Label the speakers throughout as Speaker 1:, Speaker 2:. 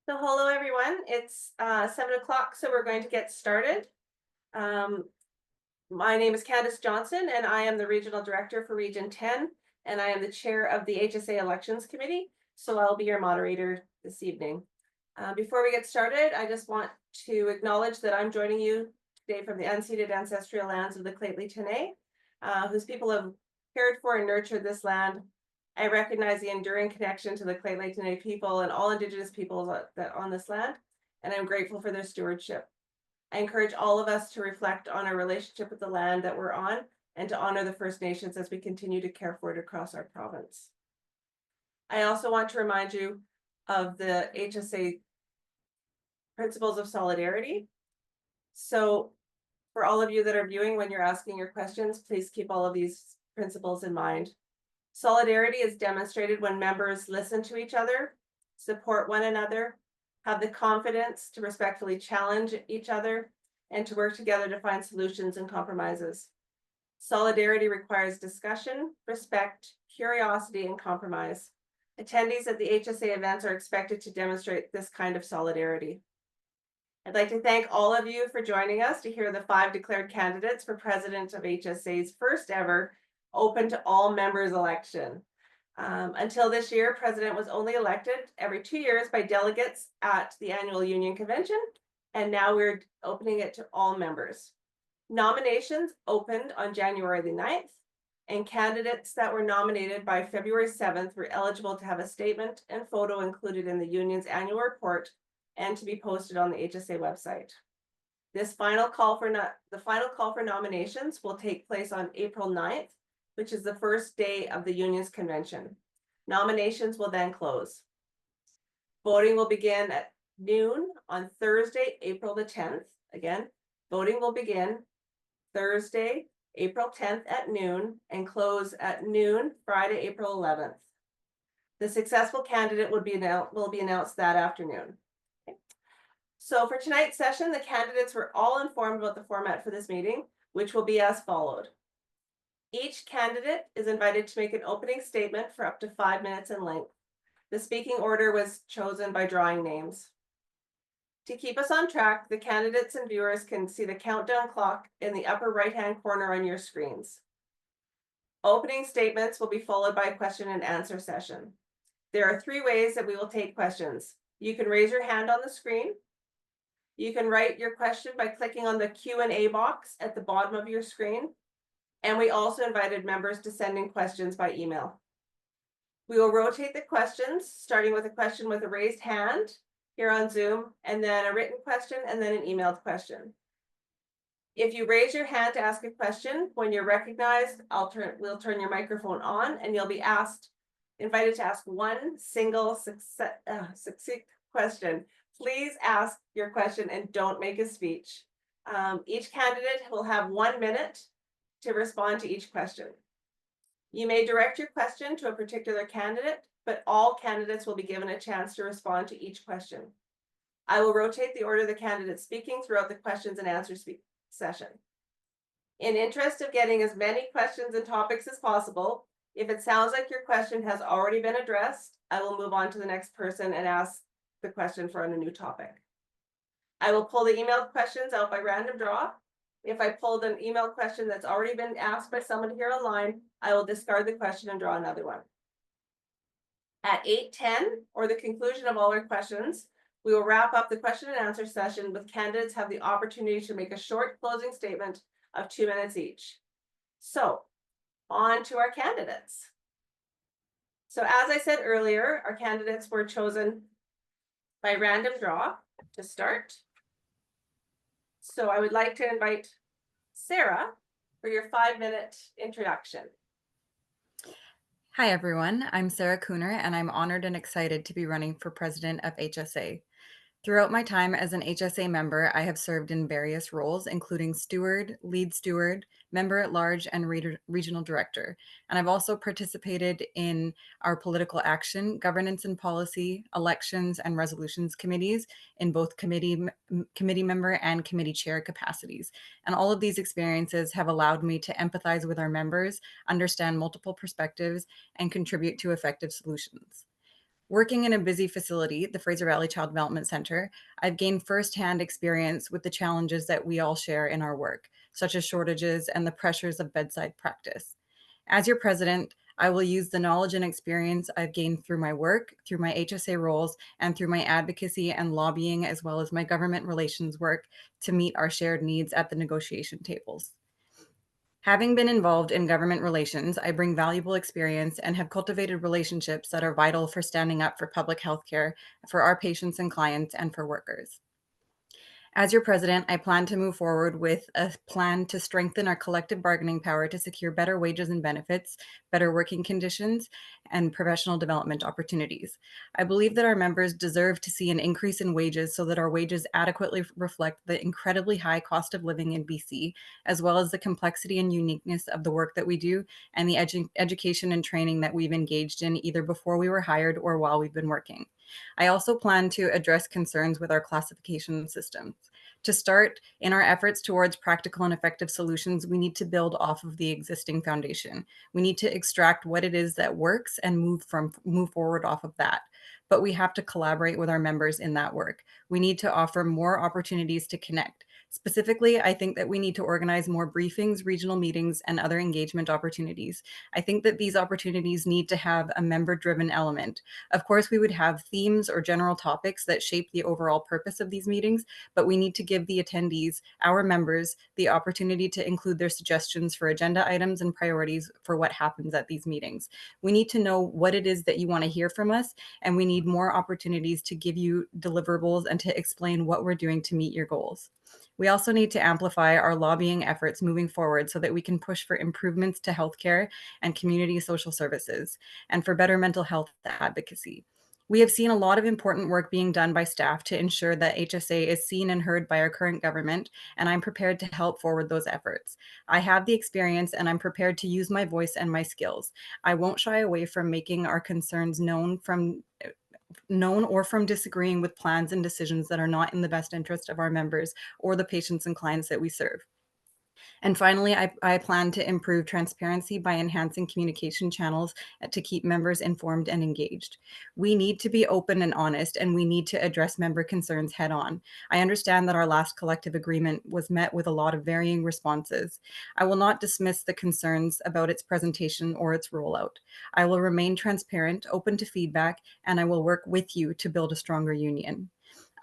Speaker 1: So hello everyone, it's 7 o'clock, so we're going to get started. Um, my name is Candace Johnson and I am the Regional Director for Region 10 and I am the Chair of the HSA Elections Committee, so I'll be your moderator this evening. Before we get started, I just want to acknowledge that I'm joining you today from the unceded ancestral lands of the Lheidli T'enneh, whose people have cared for and nurtured this land. I recognize the enduring connection to the Lheidli T'enneh people and all Indigenous peoples that on this land, and I'm grateful for their stewardship. I encourage all of us to reflect on our relationship with the land that we're on and to honor the First Nations as we continue to care for it across our province. I also want to remind you of the HSA principles of solidarity. So for all of you that are viewing, when you're asking your questions, please keep all of these principles in mind. Solidarity is demonstrated when members listen to each other, support one another, have the confidence to respectfully challenge each other, and to work together to find solutions and compromises. Solidarity requires discussion, respect, curiosity, and compromise. Attendees at the HSA events are expected to demonstrate this kind of solidarity. I'd like to thank all of you for joining us to hear the 5 declared candidates for president of HSA's first ever open to all members election. Until this year, president was only elected every 2 years by delegates at the annual union convention, and now we're opening it to all members. Nominations opened on January the 9th, and candidates that were nominated by February 7th were eligible to have a statement and photo included in the union's annual report and to be posted on the HSA website. The final call for nominations will take place on April 9th, which is the first day of the union's convention. Nominations will then close. Voting will begin at noon on Thursday, April the 10th. Again, voting will begin Thursday, April 10th at noon and close at noon, Friday, April 11th. The successful candidate will be announced that afternoon. So for tonight's session, the candidates were all informed about the format for this meeting, which will be as followed. Each candidate is invited to make an opening statement for up to 5 minutes in length. The speaking order was chosen by drawing names. To keep us on track, the candidates and viewers can see the countdown clock in the upper right-hand corner on your screens. Opening statements will be followed by a question and answer session. There are 3 ways that we will take questions. You can raise your hand on the screen. You can write your question by clicking on the Q&A box at the bottom of your screen. And we also invited members to send in questions by email. We will rotate the questions, starting with a question with a raised hand here on Zoom, and then a written question, and then an emailed question. If you raise your hand to ask a question, when you're recognized, we'll turn your microphone on and you'll be invited to ask one single succinct question. Please ask your question and don't make a speech. Each candidate will have 1 minute to respond to each question. You may direct your question to a particular candidate, but all candidates will be given a chance to respond to each question. I will rotate the order of the candidates speaking throughout the questions and answers session. In interest of getting as many questions and topics as possible, if it sounds like your question has already been addressed, I will move on to the next person and ask the question for a new topic. I will pull the emailed questions out by random draw. If I pulled an email question that's already been asked by someone here online, I will discard the question and draw another one. At 8:10, or the conclusion of all our questions, we will wrap up the question and answer session with candidates have the opportunity to make a short closing statement of 2 minutes each. So, on to our candidates. So as I said earlier, our candidates were chosen by random draw to start. So I would like to invite Sarah for your 5-minute introduction.
Speaker 2: Hi, everyone. I'm Sarah Cooner, and I'm honored and excited to be running for president of HSA. Throughout my time as an HSA member, I have served in various roles, including steward, lead steward, member at large, and regional director. And I've also participated in our political action, governance and policy, elections, and resolutions committees in both committee member and committee chair capacities. And all of these experiences have allowed me to empathize with our members, understand multiple perspectives, and contribute to effective solutions. Working in a busy facility, the Fraser Valley Child Development Center, I've gained firsthand experience with the challenges that we all share in our work, such as shortages and the pressures of bedside practice. As your president, I will use the knowledge and experience I've gained through my work, through my HSA roles, and through my advocacy and lobbying, as well as my government relations work, to meet our shared needs at the negotiation tables. Having been involved in government relations, I bring valuable experience and have cultivated relationships that are vital for standing up for public health care for our patients and clients and for workers. As your president, I plan to move forward with a plan to strengthen our collective bargaining power to secure better wages and benefits, better working conditions, and professional development opportunities. I believe that our members deserve to see an increase in wages so that our wages adequately reflect the incredibly high cost of living in BC, as well as the complexity and uniqueness of the work that we do and the education and training that we've engaged in either before we were hired or while we've been working. I also plan to address concerns with our classification systems. To start, in our efforts towards practical and effective solutions, we need to build off of the existing foundation. We need to extract what it is that works and move forward off of that. But we have to collaborate with our members in that work. We need to offer more opportunities to connect. Specifically, I think that we need to organize more briefings, regional meetings, and other engagement opportunities. I think that these opportunities need to have a member-driven element. Of course, we would have themes or general topics that shape the overall purpose of these meetings, but we need to give the attendees, our members, the opportunity to include their suggestions for agenda items and priorities for what happens at these meetings. We need to know what it is that you want to hear from us, and we need more opportunities to give you deliverables and to explain what we're doing to meet your goals. We also need to amplify our lobbying efforts moving forward so that we can push for improvements to healthcare and community social services and for better mental health advocacy. We have seen a lot of important work being done by staff to ensure that HSA is seen and heard by our current government, and I'm prepared to help forward those efforts. I have the experience and I'm prepared to use my voice and my skills. I won't shy away from making our concerns known or from disagreeing with plans and decisions that are not in the best interest of our members or the patients and clients that we serve. And finally, I plan to improve transparency by enhancing communication channels to keep members informed and engaged. We need to be open and honest, and we need to address member concerns head on. I understand that our last collective agreement was met with a lot of varying responses. I will not dismiss the concerns about its presentation or its rollout. I will remain transparent, open to feedback, and I will work with you to build a stronger union.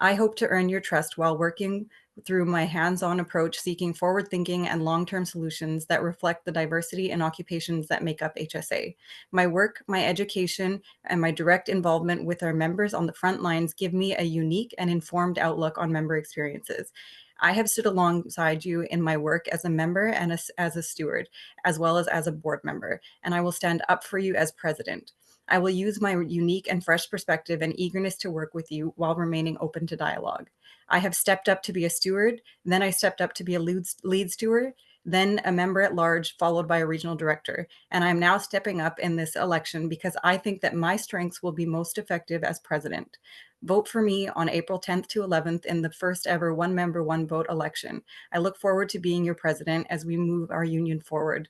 Speaker 2: I hope to earn your trust while working through my hands-on approach, seeking forward-thinking and long-term solutions that reflect the diversity and occupations that make up HSA. My work, my education, and my direct involvement with our members on the front lines give me a unique and informed outlook on member experiences. I have stood alongside you in my work as a member and as a steward, as well as a board member, and I will stand up for you as president. I will use my unique and fresh perspective and eagerness to work with you while remaining open to dialogue. I have stepped up to be a steward, then I stepped up to be a lead steward, then a member at large, followed by a regional director. And I'm now stepping up in this election because I think that my strengths will be most effective as president. Vote for me on April 10th to 11th in the first ever one member, one vote election. I look forward to being your president as we move our union forward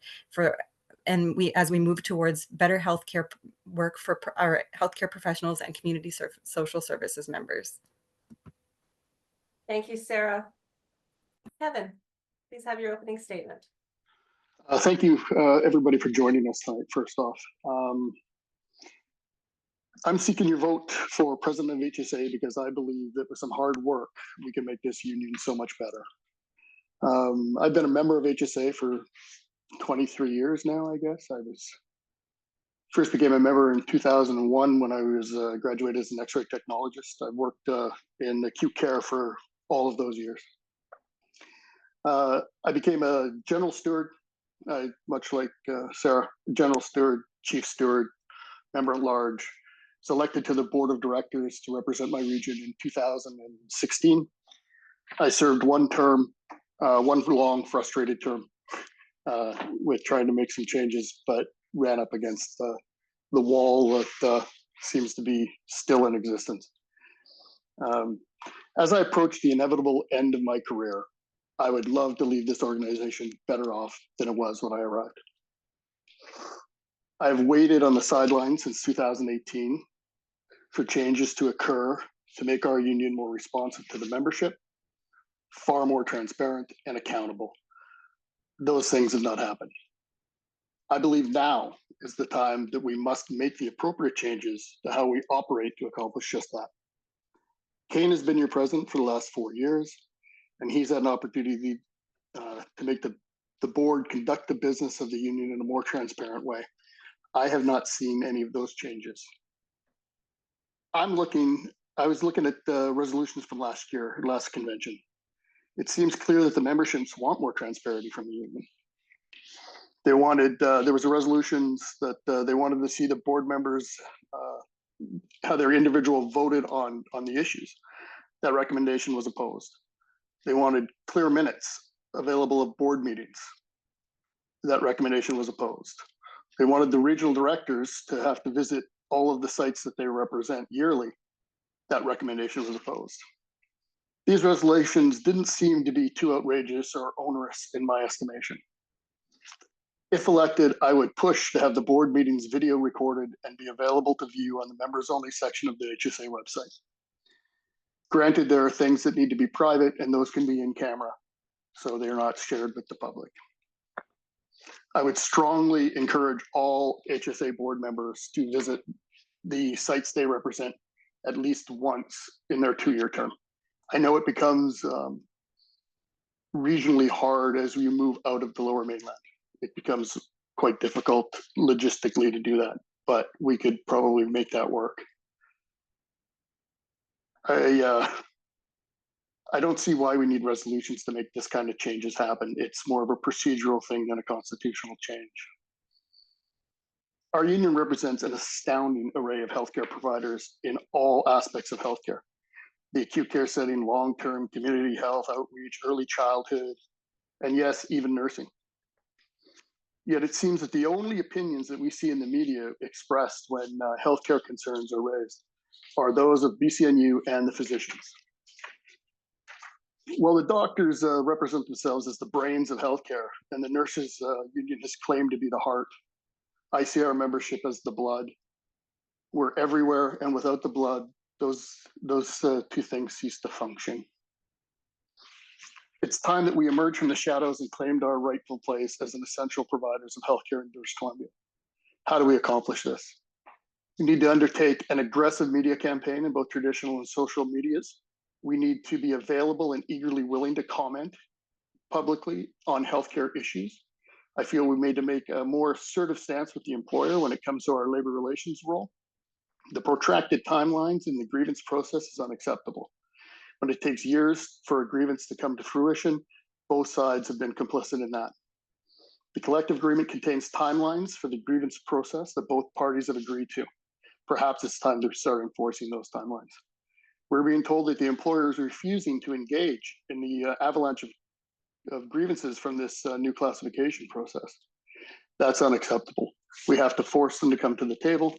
Speaker 2: as we move towards better healthcare work for our healthcare professionals and community social services members.
Speaker 1: Thank you, Sarah. Kevin, please have your opening statement.
Speaker 3: Thank you, everybody, for joining us tonight, first off. I'm seeking your vote for president of HSA because I believe that with some hard work, we can make this union so much better. I've been a member of HSA for 23 years now, I guess. I first became a member in 2001 when I was graduated as an X-ray technologist. I've worked in acute care for all of those years. I became a general steward, much like Sarah, general steward, chief steward, member at large, selected to the board of directors to represent my region in 2016. I served one term, one long, frustrated term with trying to make some changes, but ran up against the wall that seems to be still in existence. As I approach the inevitable end of my career, I would love to leave this organization better off than it was when I arrived. I've waited on the sidelines since 2018 for changes to occur to make our union more responsive to the membership, far more transparent and accountable. Those things have not happened. I believe now is the time that we must make the appropriate changes to how we operate to accomplish just that. Kane has been your president for the last 4 years, and he's had an opportunity to make the board conduct the business of the union in a more transparent way. I have not seen any of those changes. I was looking at the resolutions from last convention. It seems clear that the memberships want more transparency from the union. They wanted, there was a resolutions that they wanted to see the board members, how their individual voted on the issues. That recommendation was opposed. They wanted clear minutes available of board meetings. That recommendation was opposed. They wanted the regional directors to have to visit all of the sites that they represent yearly. That recommendation was opposed. These resolutions didn't seem to be too outrageous or onerous in my estimation. If elected, I would push to have the board meetings video recorded and be available to view on the members only section of the HSA website. Granted, there are things that need to be private and those can be in camera, so they're not shared with the public. I would strongly encourage all HSA board members to visit the sites they represent at least once in their 2-year term. I know it becomes regionally hard as we move out of the lower mainland. It becomes quite difficult logistically to do that, but we could probably make that work. I don't see why we need resolutions to make this kind of changes happen. It's more of a procedural thing than a constitutional change. Our union represents an astounding array of healthcare providers in all aspects of healthcare. The acute care setting, long-term, community health, outreach, early childhood, and yes, even nursing. Yet it seems that the only opinions that we see in the media expressed when healthcare concerns are raised are those of BCNU and the physicians. Well, the doctors represent themselves as the brains of healthcare, and the nurses union has claimed to be the heart. I see our membership as the blood. We're everywhere, and without the blood, those two things cease to function. It's time that we emerge from the shadows and claimed our rightful place as an essential providers of healthcare in British Columbia. How do we accomplish this? We need to undertake an aggressive media campaign in both traditional and social medias. We need to be available and eagerly willing to comment publicly on healthcare issues. I feel we need to make a more assertive stance with the employer when it comes to our labor relations role. The protracted timelines in the grievance process is unacceptable. When it takes years for a grievance to come to fruition, both sides have been complicit in that. The collective agreement contains timelines for the grievance process that both parties have agreed to. Perhaps it's time to start enforcing those timelines. We're being told that the employer is refusing to engage in the avalanche of grievances from this new classification process. That's unacceptable. We have to force them to come to the table,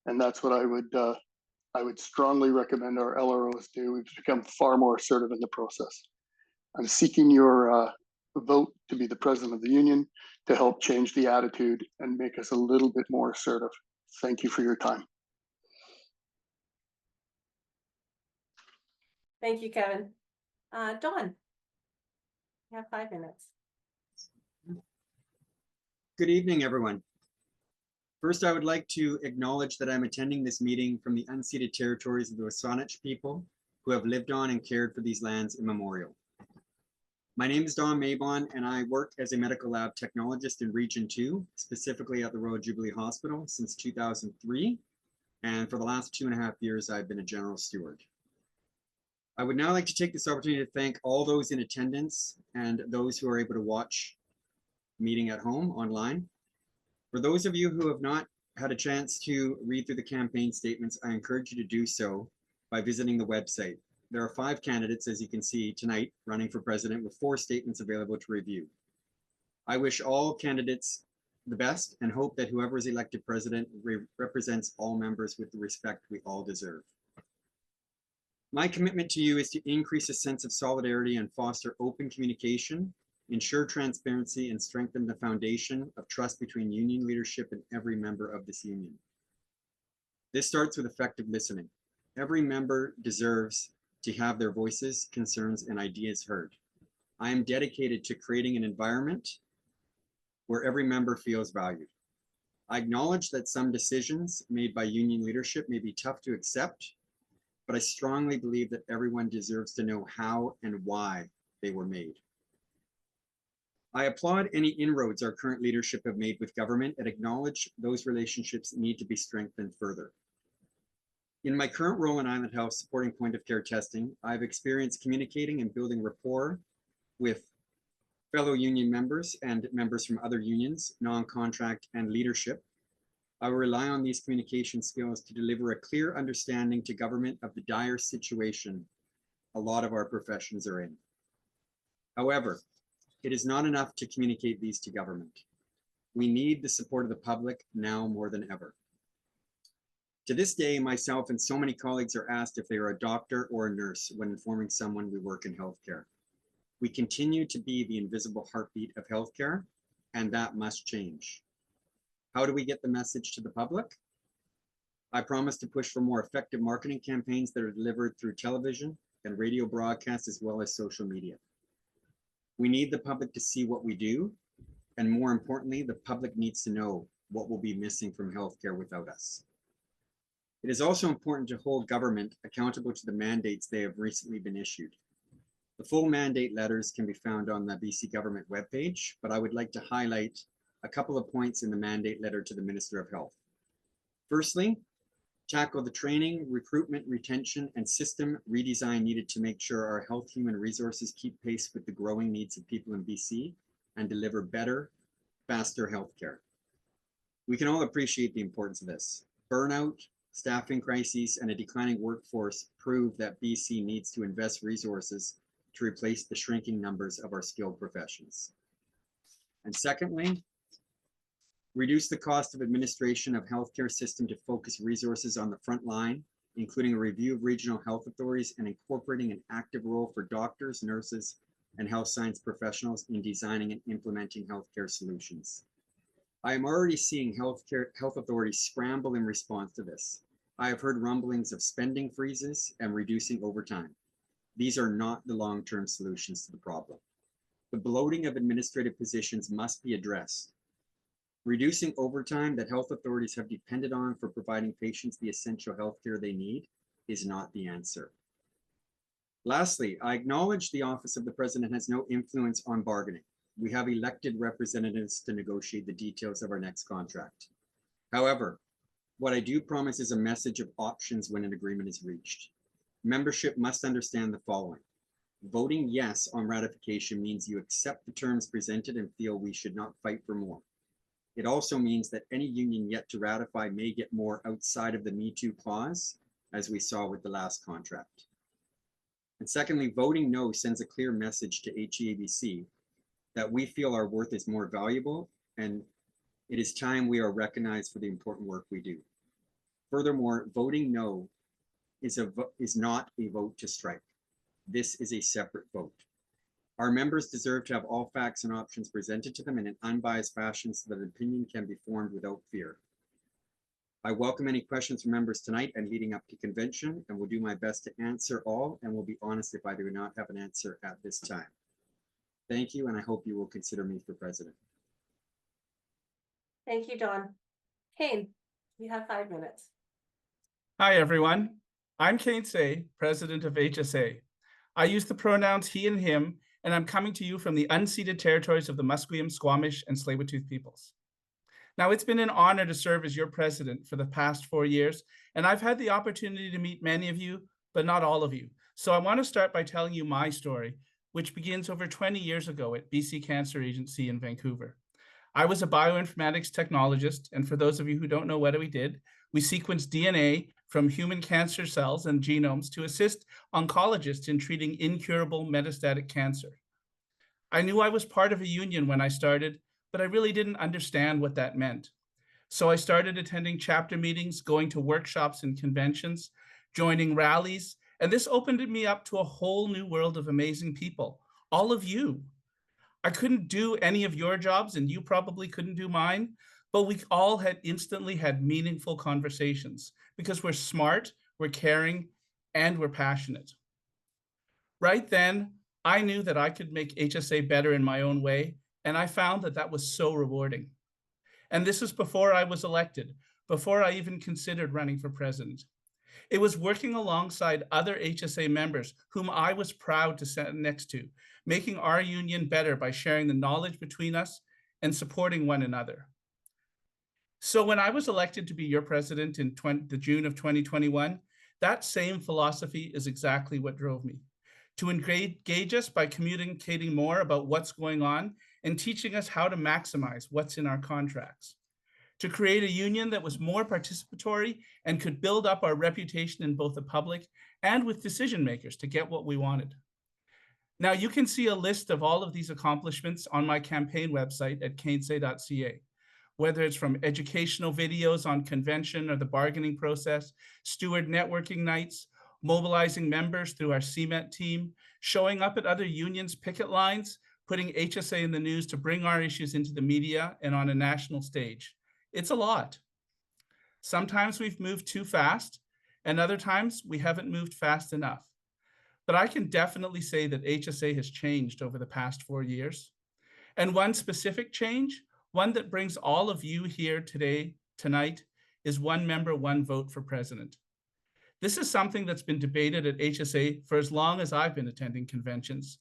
Speaker 3: and that's what I would strongly recommend our LROs do. We've become far more assertive in the process. I'm seeking your vote to be the president of the union to help change the attitude and make us a little bit more assertive. Thank you for your time.
Speaker 1: Thank you, Kevin. Dawn, you have 5 minutes.
Speaker 4: Good evening, everyone. First, I would like to acknowledge that I'm attending this meeting from the unceded territories of the Wasanich people who have lived on and cared for these lands immemorial. My name is Don Mabon, and I work as a medical lab technologist in Region 2, specifically at the Royal Jubilee Hospital since 2003. And for the last 2.5 years, I've been a general steward. I would now like to take this opportunity to thank all those in attendance and those who are able to watch the meeting at home online. For those of you who have not had a chance to read through the campaign statements, I encourage you to do so by visiting the website. There are 5 candidates, as you can see tonight, running for president with 4 statements available to review. I wish all candidates the best and hope that whoever is elected president represents all members with the respect we all deserve. My commitment to you is to increase a sense of solidarity and foster open communication, ensure transparency, and strengthen the foundation of trust between union leadership and every member of this union. This starts with effective listening. Every member deserves to have their voices, concerns, and ideas heard. I am dedicated to creating an environment where every member feels valued. I acknowledge that some decisions made by union leadership may be tough to accept, but I strongly believe that everyone deserves to know how and why they were made. I applaud any inroads our current leadership have made with government and acknowledge those relationships need to be strengthened further. In my current role in Island Health supporting point of care testing, I've experienced communicating and building rapport with fellow union members and members from other unions, non-contract and leadership. I will rely on these communication skills to deliver a clear understanding to government of the dire situation a lot of our professions are in. However, it is not enough to communicate these to government. We need the support of the public now more than ever. To this day, myself and so many colleagues are asked if they are a doctor or a nurse when informing someone we work in healthcare. We continue to be the invisible heartbeat of healthcare, and that must change. How do we get the message to the public? I promise to push for more effective marketing campaigns that are delivered through television and radio broadcasts as well as social media. We need the public to see what we do, and more importantly, the public needs to know what will be missing from healthcare without us. It is also important to hold government accountable to the mandates they have recently been issued. The full mandate letters can be found on the BC government webpage, but I would like to highlight a couple of points in the mandate letter to the Minister of Health. Firstly, tackle the training, recruitment, retention, and system redesign needed to make sure our health human resources keep pace with the growing needs of people in BC and deliver better, faster healthcare. We can all appreciate the importance of this. Burnout, staffing crises, and a declining workforce prove that BC needs to invest resources to replace the shrinking numbers of our skilled professions. And secondly, reduce the cost of administration of healthcare system to focus resources on the front line, including a review of regional health authorities and incorporating an active role for doctors, nurses, and health science professionals in designing and implementing healthcare solutions. I am already seeing health authorities scramble in response to this. I have heard rumblings of spending freezes and reducing overtime. These are not the long-term solutions to the problem. The bloating of administrative positions must be addressed. Reducing overtime that health authorities have depended on for providing patients the essential healthcare they need is not the answer. Lastly, I acknowledge the Office of the President has no influence on bargaining. We have elected representatives to negotiate the details of our next contract. However, what I do promise is a message of options when an agreement is reached. Membership must understand the following. Voting yes on ratification means you accept the terms presented and feel we should not fight for more. It also means that any union yet to ratify may get more outside of the Me Too clause, as we saw with the last contract. And secondly, voting no sends a clear message to HEABC that we feel our worth is more valuable and it is time we are recognized for the important work we do. Furthermore, voting no is not a vote to strike. This is a separate vote. Our members deserve to have all facts and options presented to them in an unbiased fashion so that an opinion can be formed without fear. I welcome any questions from members tonight and leading up to convention, and will do my best to answer all, and will be honest if I do not have an answer at this time. Thank you, and I hope you will consider me for president.
Speaker 1: Thank you, Don. Kane, you have 5 minutes.
Speaker 5: Hi, everyone. I'm Kane Say, president of HSA. I use the pronouns he and him, and I'm coming to you from the unceded territories of the Musqueam, Squamish, and Tsleil-Waututh peoples. Now, it's been an honor to serve as your president for the past 4 years, and I've had the opportunity to meet many of you, but not all of you. So I want to start by telling you my story, which begins over 20 years ago at BC Cancer Agency in Vancouver. I was a bioinformatics technologist, and for those of you who don't know what we did, we sequenced DNA from human cancer cells and genomes to assist oncologists in treating incurable metastatic cancer. I knew I was part of a union when I started, but I really didn't understand what that meant. So I started attending chapter meetings, going to workshops and conventions, joining rallies, and this opened me up to a whole new world of amazing people, all of you. I couldn't do any of your jobs, and you probably couldn't do mine, but we all had instantly had meaningful conversations because we're smart, we're caring, and we're passionate. Right then, I knew that I could make HSA better in my own way, and I found that that was so rewarding. And this is before I was elected, before I even considered running for president. It was working alongside other HSA members whom I was proud to sit next to, making our union better by sharing the knowledge between us and supporting one another. So when I was elected to be your president in the June of 2021, that same philosophy is exactly what drove me. To engage us by communicating more about what's going on and teaching us how to maximize what's in our contracts. To create a union that was more participatory and could build up our reputation in both the public and with decision makers to get what we wanted. Now you can see a list of all of these accomplishments on my campaign website at kainsay.ca. Whether it's from educational videos on convention or the bargaining process, steward networking nights, mobilizing members through our CMET team, showing up at other unions' picket lines, putting HSA in the news to bring our issues into the media and on a national stage. It's a lot. Sometimes we've moved too fast, and other times we haven't moved fast enough. But I can definitely say that HSA has changed over the past 4 years. And one specific change, one that brings all of you here tonight, is one member, one vote for president. This is something that's been debated at HSA for as long as I've been attending conventions.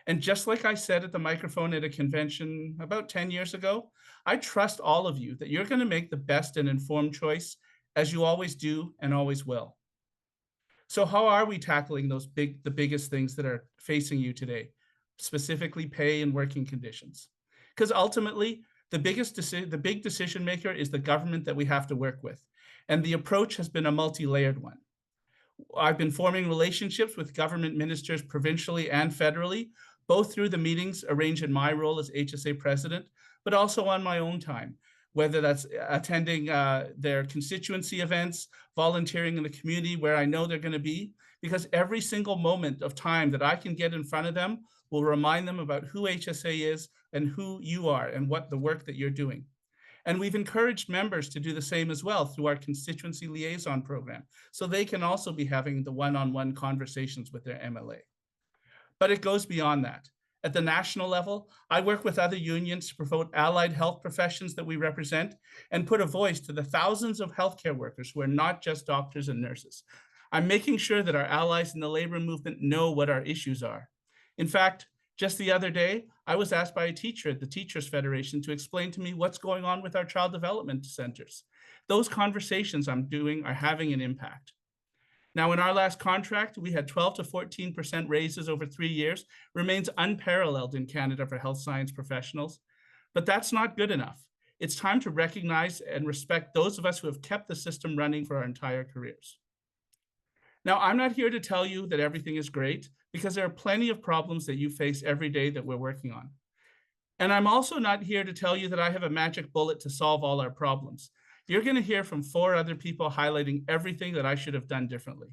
Speaker 5: And just like I said at the microphone at a convention about 10 years ago, I trust all of you that you're going to make the best and informed choice, as you always do and always will. So how are we tackling the biggest things that are facing you today, specifically pay and working conditions? Because ultimately, the big decision maker is the government that we have to work with. And the approach has been a multi-layered one. I've been forming relationships with government ministers provincially and federally, both through the meetings arranged in my role as HSA president, but also on my own time, whether that's attending their constituency events, volunteering in the community where I know they're going to be, because every single moment of time that I can get in front of them will remind them about who HSA is and who you are and what the work that you're doing. And we've encouraged members to do the same as well through our constituency liaison program, so they can also be having the one-on-one conversations with their MLA. But it goes beyond that. At the national level, I work with other unions to promote allied health professions that we represent and put a voice to the thousands of healthcare workers who are not just doctors and nurses. I'm making sure that our allies in the labor movement know what our issues are. In fact, just the other day, I was asked by a teacher at the Teachers Federation to explain to me what's going on with our child development centers. Those conversations I'm doing are having an impact. Now, in our last contract, we had 12 to 14% raises over 3 years, remains unparalleled in Canada for health science professionals. But that's not good enough. It's time to recognize and respect those of us who have kept the system running for our entire careers. Now, I'm not here to tell you that everything is great, because there are plenty of problems that you face every day that we're working on. And I'm also not here to tell you that I have a magic bullet to solve all our problems. You're going to hear from 4 other people highlighting everything that I should have done differently.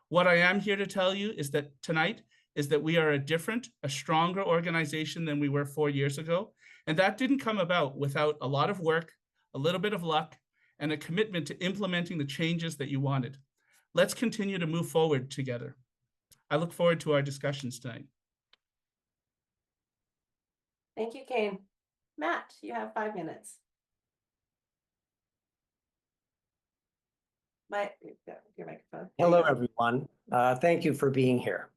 Speaker 5: What I am here to tell you is that tonight is that we are a stronger organization than we were 4 years ago. And that didn't come about without a lot of work, a little bit of luck, and a commitment to implementing the changes that you wanted. Let's continue to move forward together. I look forward to our discussions tonight.
Speaker 1: Thank you, Kane. Matt, you have 5 minutes. Your microphone.
Speaker 6: Hello, everyone. Thank you for being here.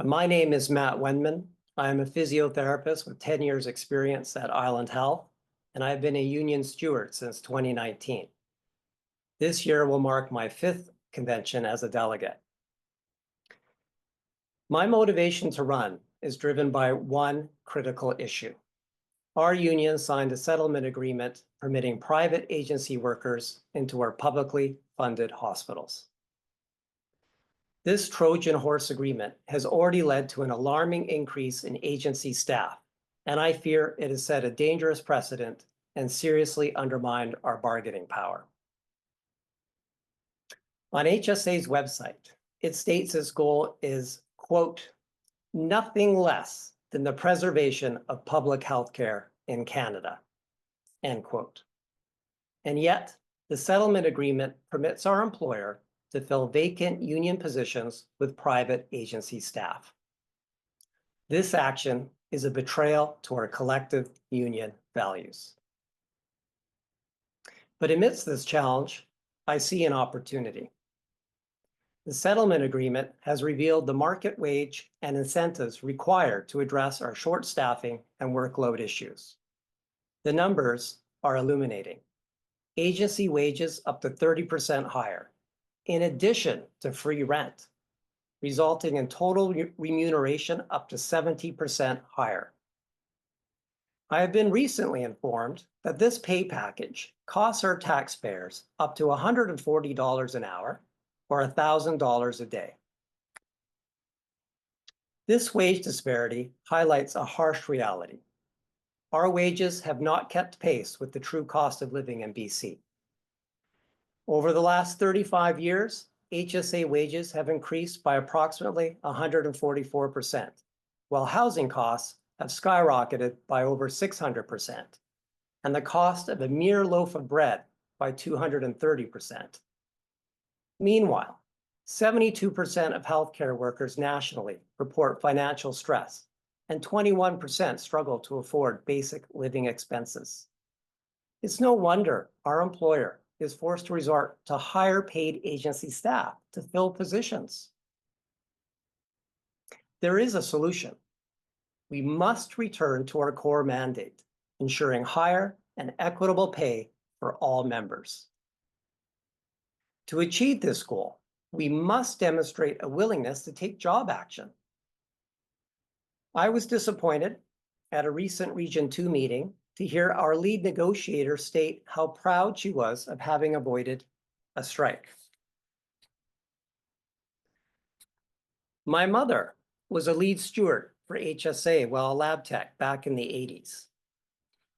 Speaker 6: My name is Matt Wendman. I am a physiotherapist with 10 years experience at Island Health, and I've been a union steward since 2019. This year will mark my 5th convention as a delegate. My motivation to run is driven by one critical issue. Our union signed a settlement agreement permitting private agency workers into our publicly funded hospitals. This Trojan horse agreement has already led to an alarming increase in agency staff, and I fear it has set a dangerous precedent and seriously undermined our bargaining power. On HSA's website, it states its goal is, quote, nothing less than the preservation of public health care in Canada, end quote. And yet, The settlement agreement permits our employer to fill vacant union positions with private agency staff. This action is a betrayal to our collective union values. But amidst this challenge, I see an opportunity. The settlement agreement has revealed the market wage and incentives required to address our short staffing and workload issues. The numbers are illuminating. Agency wages up to 30% higher, in addition to free rent, resulting in total remuneration up to 70% higher. I have been recently informed that this pay package costs our taxpayers up to $140 an hour or $1,000 a day. This wage disparity highlights a harsh reality. Our wages have not kept pace with the true cost of living in BC. Over the last 35 years, HSA wages have increased by approximately 144%, while housing costs have skyrocketed by over 600%, and the cost of a mere loaf of bread by 230%. Meanwhile, 72% of healthcare workers nationally report financial stress, and 21% struggle to afford basic living expenses. It's no wonder our employer is forced to resort to higher paid agency staff to fill positions. There is a solution. We must return to our core mandate, ensuring higher and equitable pay for all members. To achieve this goal, we must demonstrate a willingness to take job action. I was disappointed at a recent Region 2 meeting to hear our lead negotiator state how proud she was of having avoided a strike. My mother was a lead steward for HSA while a lab tech back in the 80s.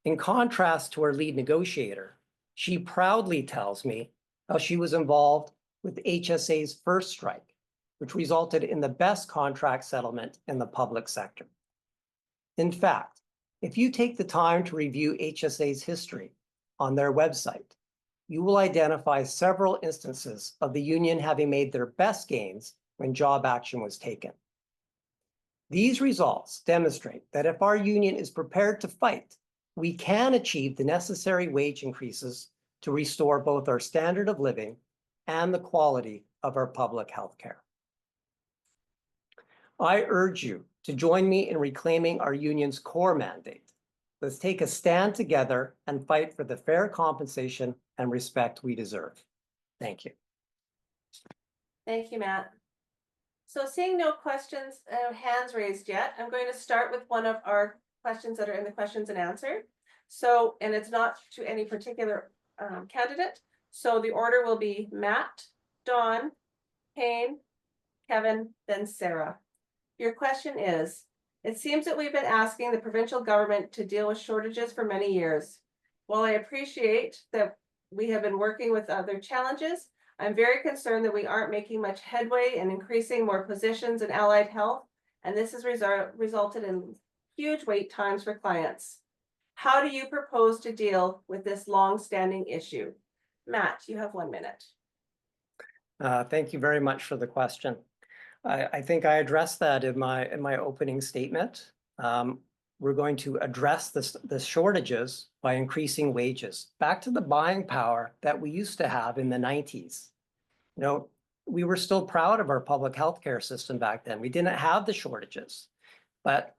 Speaker 6: In contrast to our lead negotiator, she proudly tells me how she was involved with HSA's first strike, which resulted in the best contract settlement in the public sector. In fact, if you take the time to review HSA's history on their website, you will identify several instances of the union having made their best gains when job action was taken. These results demonstrate that if our union is prepared to fight, we can achieve the necessary wage increases to restore both our standard of living and the quality of our public health care. I urge you to join me in reclaiming our union's core mandate. Let's take a stand together and fight for the fair compensation and respect we deserve. Thank you.
Speaker 1: Thank you, Matt. So seeing no questions, hands raised yet, I'm going to start with one of our questions that are in the questions and answer. So, and it's not to any particular candidate. So the order will be Matt, Dawn, Kane, Kevin, then Sarah. Your question is, it seems that we've been asking the provincial government to deal with shortages for many years. While I appreciate that we have been working with other challenges, I'm very concerned that we aren't making much headway in increasing more positions in allied health, and this has resulted in huge wait times for clients. How do you propose to deal with this long-standing issue? Matt, you have 1 minute.
Speaker 6: Thank you very much for the question. I think I addressed that in my opening statement. We're going to address the shortages by increasing wages back to the buying power that we used to have in the 90s. You know, we were still proud of our public health care system back then. We didn't have the shortages, but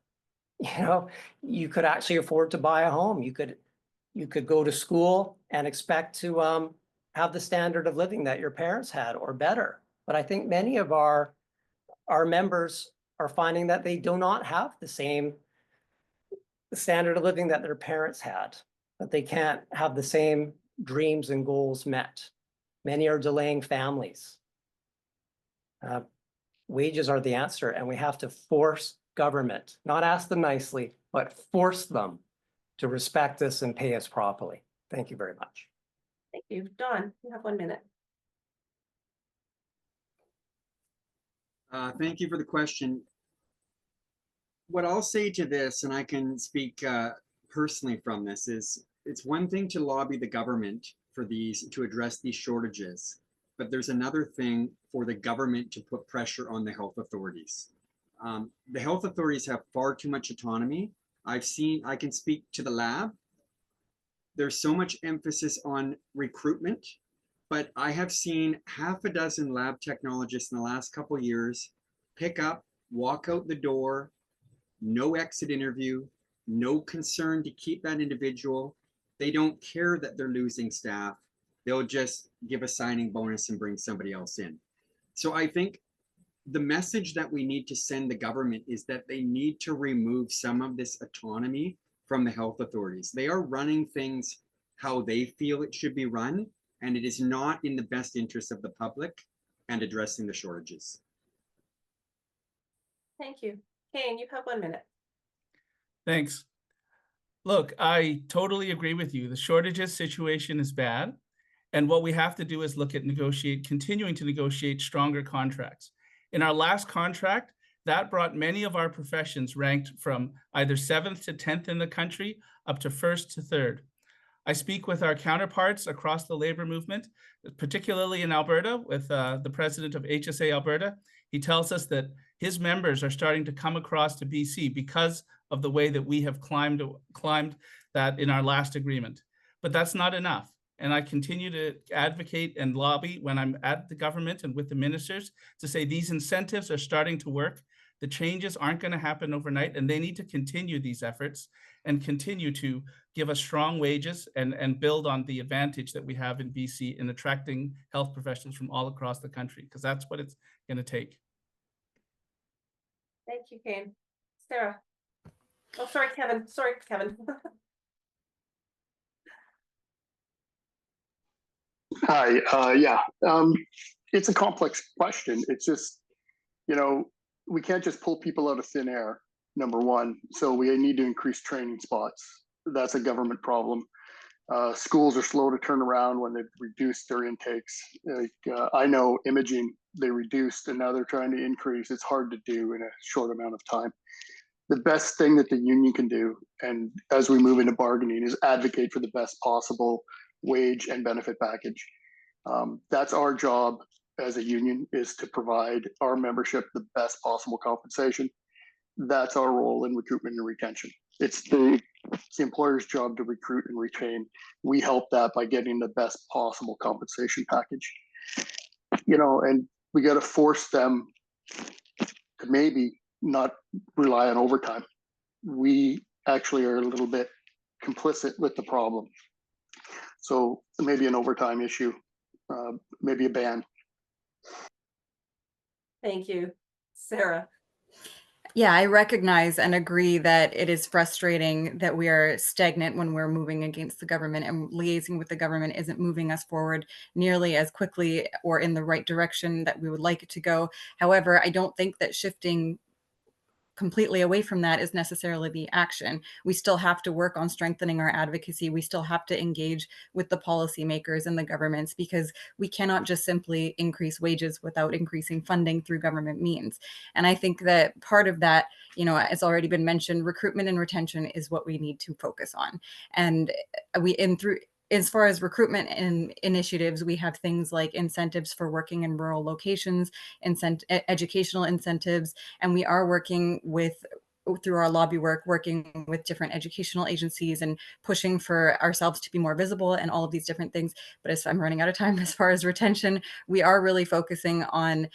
Speaker 6: you know, you could actually afford to buy a home. You could go to school and expect to have the standard of living that your parents had or better. But I think many of our members are finding that they do not have the same standard of living that their parents had, that they can't have the same dreams and goals met. Many are delaying families. Wages are the answer, and we have to force government, not ask them nicely, but force them to respect us and pay us properly. Thank you very much.
Speaker 1: Thank you. Dawn, you have 1 minute.
Speaker 4: Thank you for the question. What I'll say to this, and I can speak personally from this, is it's one thing to lobby the government for these to address these shortages. But there's another thing for the government to put pressure on the health authorities. The health authorities have far too much autonomy. I can speak to the lab. There's so much emphasis on recruitment, but I have seen half a dozen lab technologists in the last couple of years pick up, walk out the door, no exit interview, no concern to keep that individual. They don't care that they're losing staff. They'll just give a signing bonus and bring somebody else in. So I think the message that we need to send the government is that they need to remove some of this autonomy from the health authorities. They are running things how they feel it should be run, and it is not in the best interest of the public and addressing the shortages.
Speaker 1: Thank you. Kane, you have 1 minute.
Speaker 5: Thanks. Look, I totally agree with you. The shortages situation is bad. And what we have to do is look at continuing to negotiate stronger contracts. In our last contract, that brought many of our professions ranked from either 7th to 10th in the country up to 1st to 3rd. I speak with our counterparts across the labor movement, particularly in Alberta with the president of HSA Alberta. He tells us that his members are starting to come across to BC because of the way that we have climbed that in our last agreement. But that's not enough. And I continue to advocate and lobby when I'm at the government and with the ministers to say these incentives are starting to work. The changes aren't going to happen overnight, and they need to continue these efforts and continue to give us strong wages and build on the advantage that we have in BC in attracting health professionals from all across the country, because that's what it's going to take.
Speaker 1: Thank you, Kane. Sarah. Oh, sorry, Kevin. Sorry, Kevin.
Speaker 3: Hi, yeah, it's a complex question. It's just, we can't just pull people out of thin air, number one. So we need to increase training spots. That's a government problem. Schools are slow to turn around when they've reduced their intakes. I know imaging, they reduced and now they're trying to increase. It's hard to do in a short amount of time. The best thing that the union can do, and as we move into bargaining, is advocate for the best possible wage and benefit package. That's our job as a union, is to provide our membership the best possible compensation. That's our role in recruitment and retention. It's the employer's job to recruit and retain. We help that by getting the best possible compensation package. And we got to force them to maybe not rely on overtime. We actually are a little bit complicit with the problem. So maybe an overtime issue, maybe a ban.
Speaker 1: Thank you. Sarah.
Speaker 2: Yeah, I recognize and agree that it is frustrating that we are stagnant when we're moving against the government, and liaising with the government isn't moving us forward nearly as quickly or in the right direction that we would like it to go. However, I don't think that shifting completely away from that is necessarily the action. We still have to work on strengthening our advocacy. We still have to engage with the policymakers and the governments, because we cannot just simply increase wages without increasing funding through government means. And I think that part of that, it's already been mentioned, recruitment and retention is what we need to focus on. And as far as recruitment and initiatives, we have things like incentives for working in rural locations, educational incentives, and we are working through our lobby work, working with different educational agencies and pushing for ourselves to be more visible and all of these different things. But as I'm running out of time, as far as retention, we are really focusing on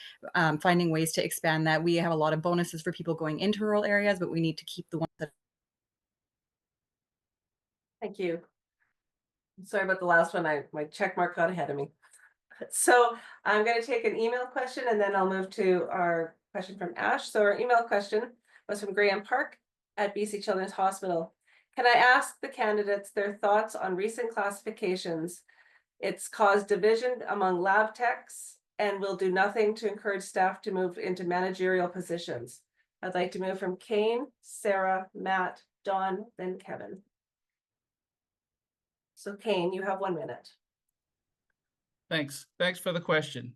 Speaker 2: finding ways to expand that. We have a lot of bonuses for people going into rural areas, but we need to keep the ones that.
Speaker 1: Thank you. Sorry about the last one. My check mark got ahead of me. So I'm going to take an email question and then I'll move to our question from Ash. So our email question was from Graham Park at BC Children's Hospital. Can I ask the candidates their thoughts on recent classifications? It's caused division among lab techs and will do nothing to encourage staff to move into managerial positions. I'd like to move from Kane, Sarah, Matt, Don, then Kevin. So Kane, you have 1 minute.
Speaker 5: Thanks for the question.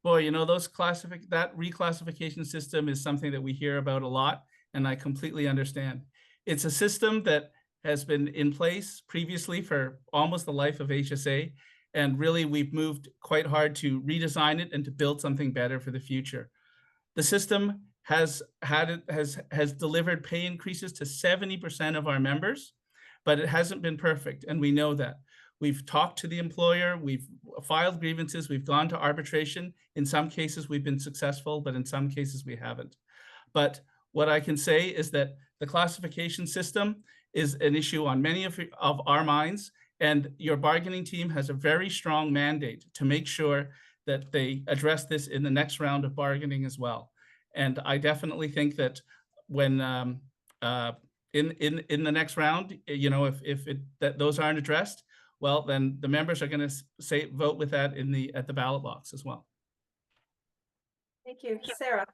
Speaker 5: Boy, that reclassification system is something that we hear about a lot, and I completely understand. It's a system that has been in place previously for almost the life of HSA, And really, we've moved quite hard to redesign it and to build something better for the future. The system has delivered pay increases to 70% of our members, but it hasn't been perfect, and we know that. We've talked to the employer, we've filed grievances, we've gone to arbitration. In some cases, we've been successful, but in some cases, we haven't. But what I can say is that the classification system is an issue on many of our minds, and your bargaining team has a very strong mandate to make sure that they address this in the next round of bargaining as well. And I definitely think that when in the next round, you know, if those aren't addressed, well, then the members are going to vote with that at the ballot box as well.
Speaker 1: Thank you, Sarah.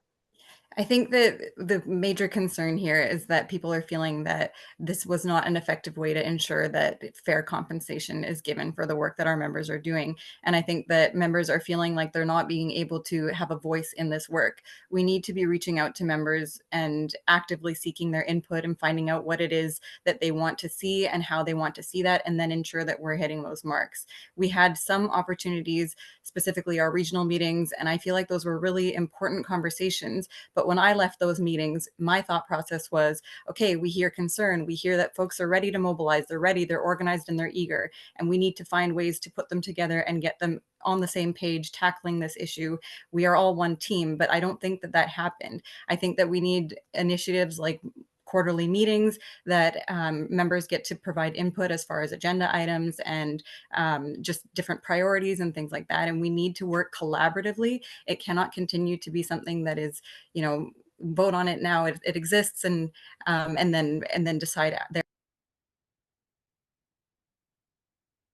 Speaker 2: I think that the major concern here is that people are feeling that this was not an effective way to ensure that fair compensation is given for the work that our members are doing. And I think that members are feeling like they're not being able to have a voice in this work. We need to be reaching out to members and actively seeking their input and finding out what it is that they want to see and how they want to see that, and then ensure that we're hitting those marks. We had some opportunities, specifically our regional meetings, and I feel like those were really important conversations. But when I left those meetings, my thought process was, okay, we hear concern. We hear that folks are ready to mobilize. They're ready, they're organized, and they're eager. And we need to find ways to put them together and get them on the same page tackling this issue. We are all one team, but I don't think that happened. I think that we need initiatives like quarterly meetings that members get to provide input as far as agenda items and just different priorities and things like that. And we need to work collaboratively. It cannot continue to be something that is, you know, vote on it now. It exists and then decide there.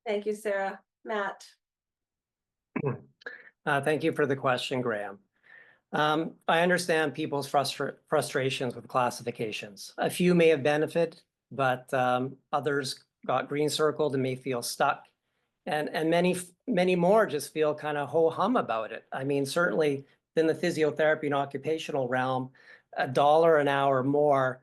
Speaker 1: Thank you, Sarah. Matt.
Speaker 6: Thank you for the question, Graham. I understand people's frustrations with classifications. A few may have benefited, but others got green circled and may feel stuck. And many more just feel kind of ho-hum about it. I mean, certainly in the physiotherapy and occupational realm, $1 an hour more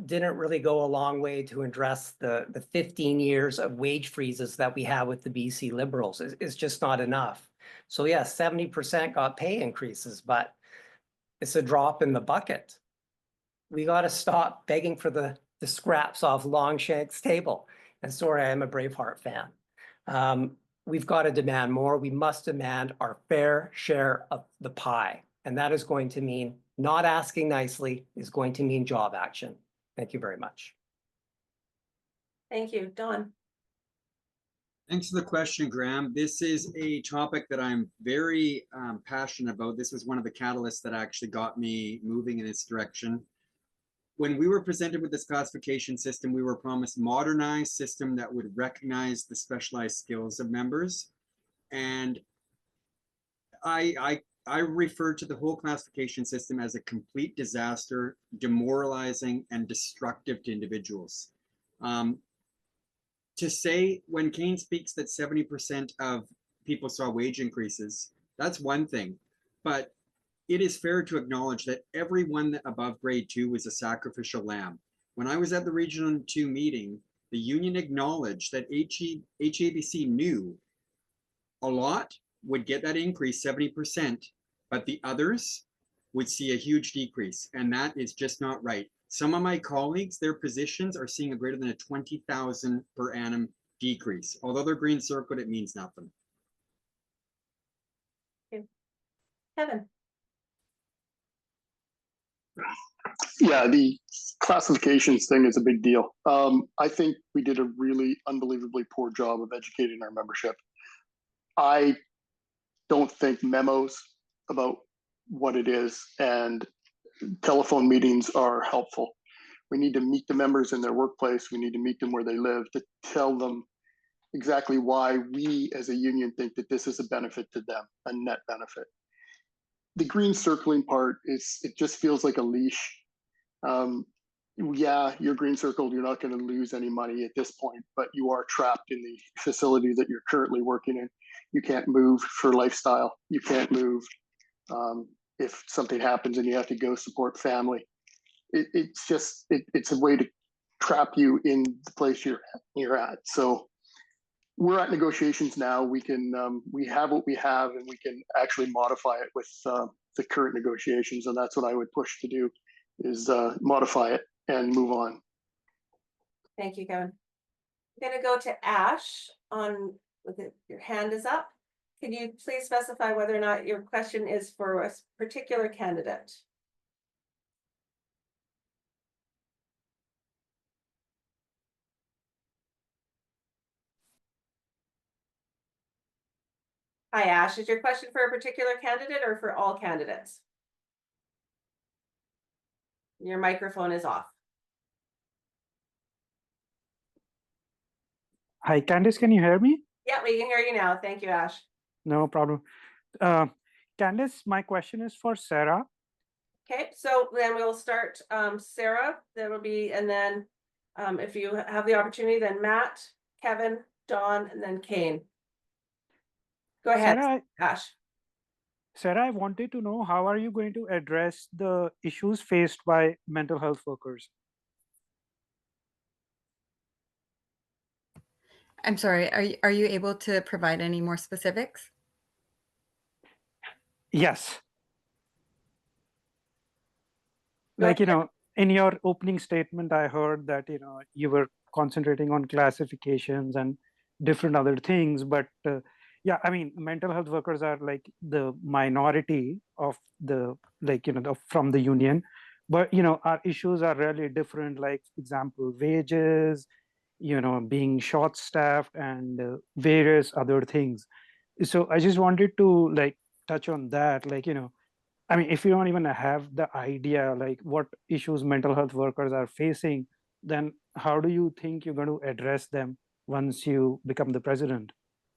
Speaker 6: didn't really go a long way to address the 15 years of wage freezes that we have with the BC Liberals. It's just not enough. So yes, 70% got pay increases, but it's a drop in the bucket. We got to stop begging for the scraps off Longshank's table. And sorry, I'm a Braveheart fan. We've got to demand more. We must demand our fair share of the pie. And that is going to mean not asking nicely, is going to mean job action. Thank you very much.
Speaker 1: Thank you, Dawn.
Speaker 4: Thanks for the question, Graham. This is a topic that I'm very passionate about. This was one of the catalysts that actually got me moving in this direction. When we were presented with this classification system, we were promised a modernized system that would recognize the specialized skills of members. And I refer to the whole classification system as a complete disaster, demoralizing and destructive to individuals. To say when Kane speaks that 70% of people saw wage increases, that's one thing, but it is fair to acknowledge that everyone above grade 2 was a sacrificial lamb. When I was at the Regional 2 meeting, the union acknowledged that HABC knew a lot would get that increase, 70%, but the others would see a huge decrease, and that is just not right. Some of my colleagues, their positions are seeing a greater than a 20,000 per annum decrease. Although they're green circled, it means nothing.
Speaker 1: Kevin.
Speaker 3: Yeah, the classifications thing is a big deal. I think we did a really unbelievably poor job of educating our membership. I don't think memos about what it is and telephone meetings are helpful. We need to meet the members in their workplace. We need to meet them where they live to tell them exactly why we as a union think that this is a benefit to them, a net benefit. The green circling part it just feels like a leash. Yeah, you're green circled, you're not going to lose any money at this point, but you are trapped in the facility that you're currently working in. You can't move for lifestyle. You can't move if something happens and you have to go support family. It's a way to trap you in the place you're at. So we're at negotiations now. We have what we have, and we can actually modify it with the current negotiations, and that's what I would push to do, is modify it and move on.
Speaker 1: Thank you, Kevin. I'm gonna go to Ash on, your hand is up. Can you please specify whether or not your question is for a particular candidate? Hi, Ash. Is your question for a particular candidate or for all candidates? Your microphone is off.
Speaker 7: Hi, Candice, can you hear me?
Speaker 1: Yeah, we can hear you now. Thank you, Ash.
Speaker 7: No problem. Candice, my question is for Sarah.
Speaker 1: Okay, so then we'll start Sarah. There will be, and then if you have the opportunity, then Matt, Kevin, Don, and then Kane. Go ahead, Ash.
Speaker 7: Sarah, I wanted to know, how are you going to address the issues faced by mental health workers?
Speaker 2: I'm sorry, are you able to provide any more specifics?
Speaker 7: Yes.
Speaker 1: Go
Speaker 7: Like,
Speaker 1: ahead.
Speaker 7: in your opening statement, I heard that, you were concentrating on classifications and different other things, but yeah, I mean, mental health workers are like the minority of the, like, from the union, but, our issues are really different, like, example, wages, being short staffed and various other things. So I just wanted to like touch on that, like, I mean, if you don't even have the idea like what issues mental health workers are facing, then how do you think you're going to address them once you become the president?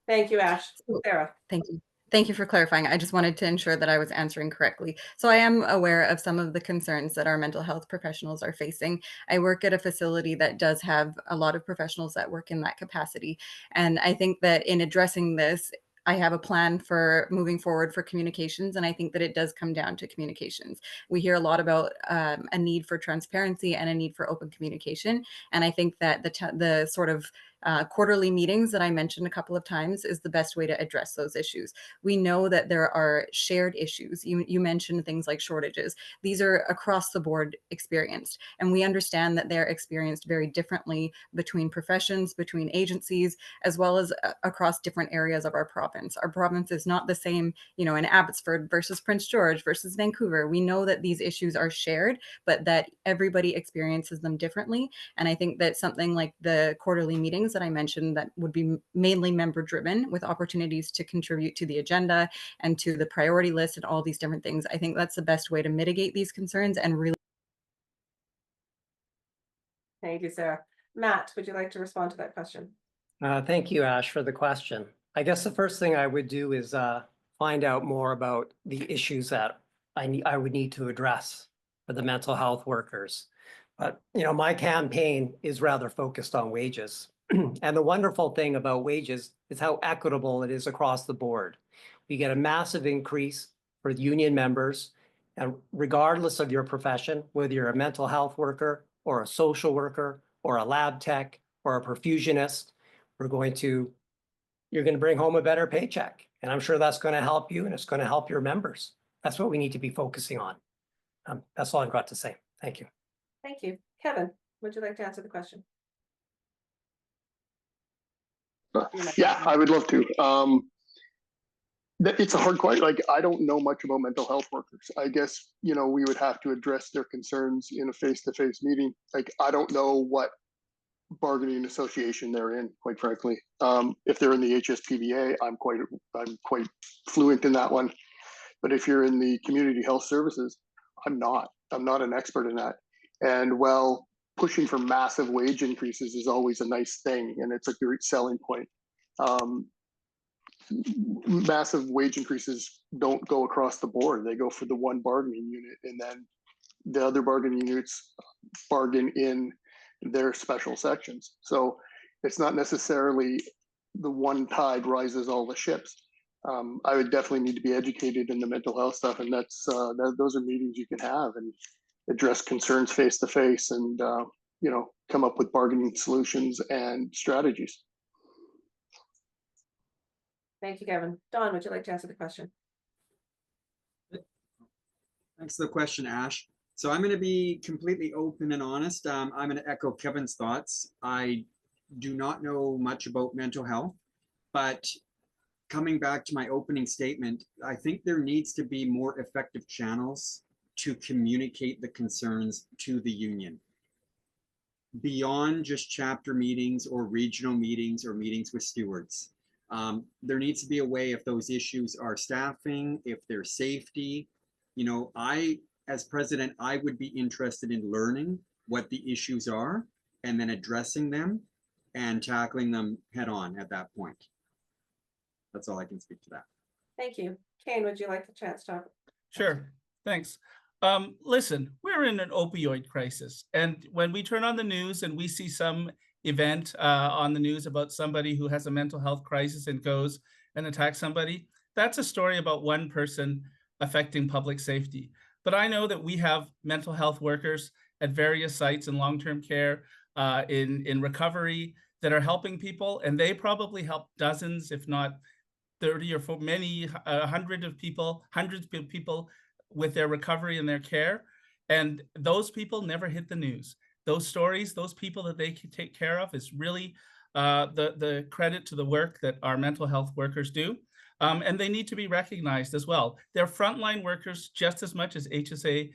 Speaker 1: Thank you, Ash. Sarah.
Speaker 2: Thank you. Thank you for clarifying. I just wanted to ensure that I was answering correctly. So I am aware of some of the concerns that our mental health professionals are facing. I work at a facility that does have a lot of professionals that work in that capacity. And I think that in addressing this, I have a plan for moving forward for communications, and I think that it does come down to communications. We hear a lot about a need for transparency and a need for open communication, and I think that the sort of quarterly meetings that I mentioned a couple of times is the best way to address those issues. We know that there are shared issues. You mentioned things like shortages. These are across the board experienced, and we understand that they're experienced very differently between professions, between agencies, as well as across different areas of our province. Our province is not the same, in Abbotsford versus Prince George versus Vancouver. We know that these issues are shared, but that everybody experiences them differently. And I think that something like the quarterly meetings that I mentioned that would be mainly member driven with opportunities to contribute to the agenda and to the priority list and all these different things, I think that's the best way to mitigate these concerns and really.
Speaker 1: Thank you, Sarah. Matt, would you like to respond to that question?
Speaker 6: Thank you, Ash, for the question. I guess the first thing I would do is find out more about the issues that I would need to address for the mental health workers. But, my campaign is rather focused on wages. And the wonderful thing about wages is how equitable it is across the board. We get a massive increase for union members, and regardless of your profession, whether you're a mental health worker or a social worker or a lab tech or a perfusionist, you're going to bring home a better paycheck. And I'm sure that's going to help you and it's going to help your members. That's what we need to be focusing on. That's all I've got to say. Thank you.
Speaker 1: Thank you. Kevin, would you like to answer the question?
Speaker 3: Yeah, I would love to. It's a hard question. Like, I don't know much about mental health workers. I guess, we would have to address their concerns in a face-to-face meeting. Like, I don't know what bargaining association they're in, quite frankly. If they're in the HSPVA, I'm quite fluent in that one. But if you're in the community health services, I'm not an expert in that. And while pushing for massive wage increases is always a nice thing, and it's a great selling point, massive wage increases don't go across the board. They go for the one bargaining unit, and then the other bargaining units bargain in their special sections. So it's not necessarily the one tide rises all the ships. I would definitely need to be educated in the mental health stuff, and those are meetings you can have and address concerns face to face, and come up with bargaining solutions and strategies.
Speaker 1: Thank you, Kevin. Dawn, would you like to answer the question?
Speaker 4: Thanks for the question, Ash. So I'm going to be completely open and honest. I'm going to echo Kevin's thoughts. I do not know much about mental health, but coming back to my opening statement, I think there needs to be more effective channels to communicate the concerns to the union. Beyond just chapter meetings or regional meetings or meetings with stewards. There needs to be a way, if those issues are staffing, if they're safety, you know, as president, I would be interested in learning what the issues are and then addressing them and tackling them head on at that point. That's all I can speak to that.
Speaker 1: Thank you. Kane, would you like the chance to talk?
Speaker 5: Sure, thanks. Listen, we're in an opioid crisis, and when we turn on the news and we see some event on the news about somebody who has a mental health crisis and goes and attacks somebody, that's a story about one person affecting public safety. But I know that we have mental health workers at various sites in long-term care, in recovery, that are helping people, and they probably help dozens, if not 30 or 40, many hundreds of people with their recovery and their care. And those people never hit the news. Those stories, those people that they can take care of is really the credit to the work that our mental health workers do. And they need to be recognized as well. They're frontline workers just as much as HSA,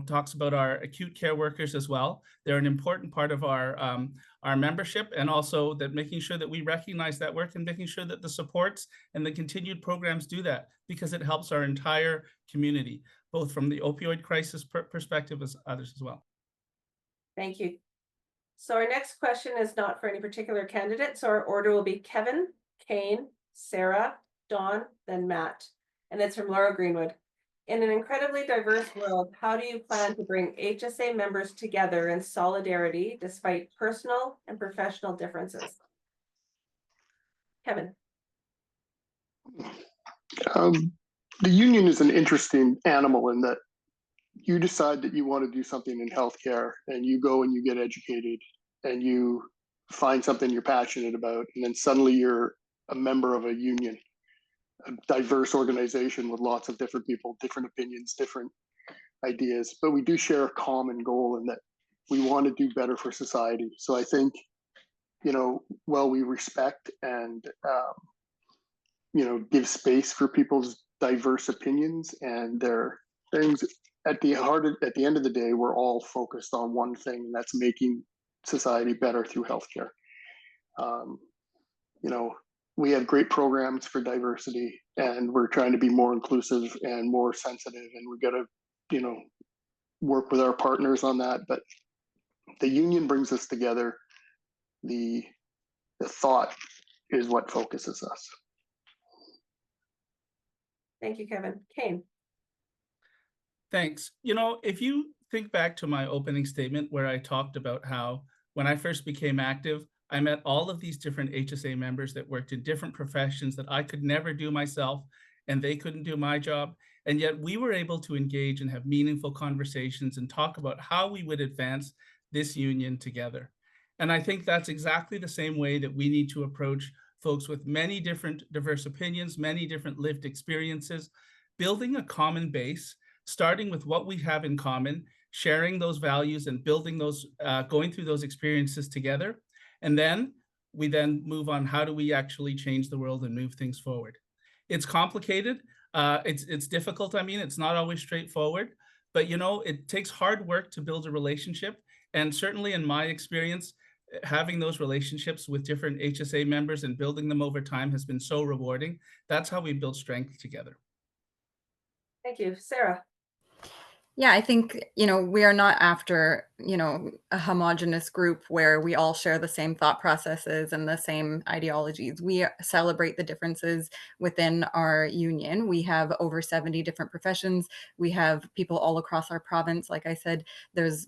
Speaker 5: talks about our acute care workers as well. They're an important part of our membership, and also that making sure that we recognize that work and making sure that the supports and the continued programs do that, because it helps our entire community, both from the opioid crisis perspective as others as well.
Speaker 1: Thank you. So our next question is not for any particular candidate. So our order will be Kevin, Kane, Sarah, Dawn, then Matt. And it's from Laura Greenwood. In an incredibly diverse world, how do you plan to bring HSA members together in solidarity despite personal and professional differences? Kevin.
Speaker 3: The union is an interesting animal in that you decide that you want to do something in healthcare and you go and you get educated and you find something you're passionate about, and then suddenly you're a member of a union, a diverse organization with lots of different people, different opinions, different ideas, but we do share a common goal in that we want to do better for society. So I think, while we respect and, give space for people's diverse opinions and their things, at the end of the day, we're all focused on one thing, and that's making society better through healthcare. We have great programs for diversity, and we're trying to be more inclusive and more sensitive, and we got to, work with our partners on that. But the union brings us together. The thought is what focuses us.
Speaker 1: Thank you, Kevin. Kane.
Speaker 5: Thanks. If you think back to my opening statement where I talked about how when I first became active, I met all of these different HSA members that worked in different professions that I could never do myself, and they couldn't do my job. And yet we were able to engage and have meaningful conversations and talk about how we would advance this union together. And I think that's exactly the same way that we need to approach folks with many different diverse opinions, many different lived experiences, building a common base, starting with what we have in common, sharing those values and building those, going through those experiences together. And then we move on, how do we actually change the world and move things forward? It's complicated. It's difficult. I mean, it's not always straightforward, but it takes hard work to build a relationship. And certainly in my experience, having those relationships with different HSA members and building them over time has been so rewarding. That's how we build strength together.
Speaker 1: Thank you. Sarah.
Speaker 2: Yeah, I think, we are not after, a homogenous group where we all share the same thought processes and the same ideologies. We celebrate the differences within our union. We have over 70 different professions. We have people all across our province. Like I said, there's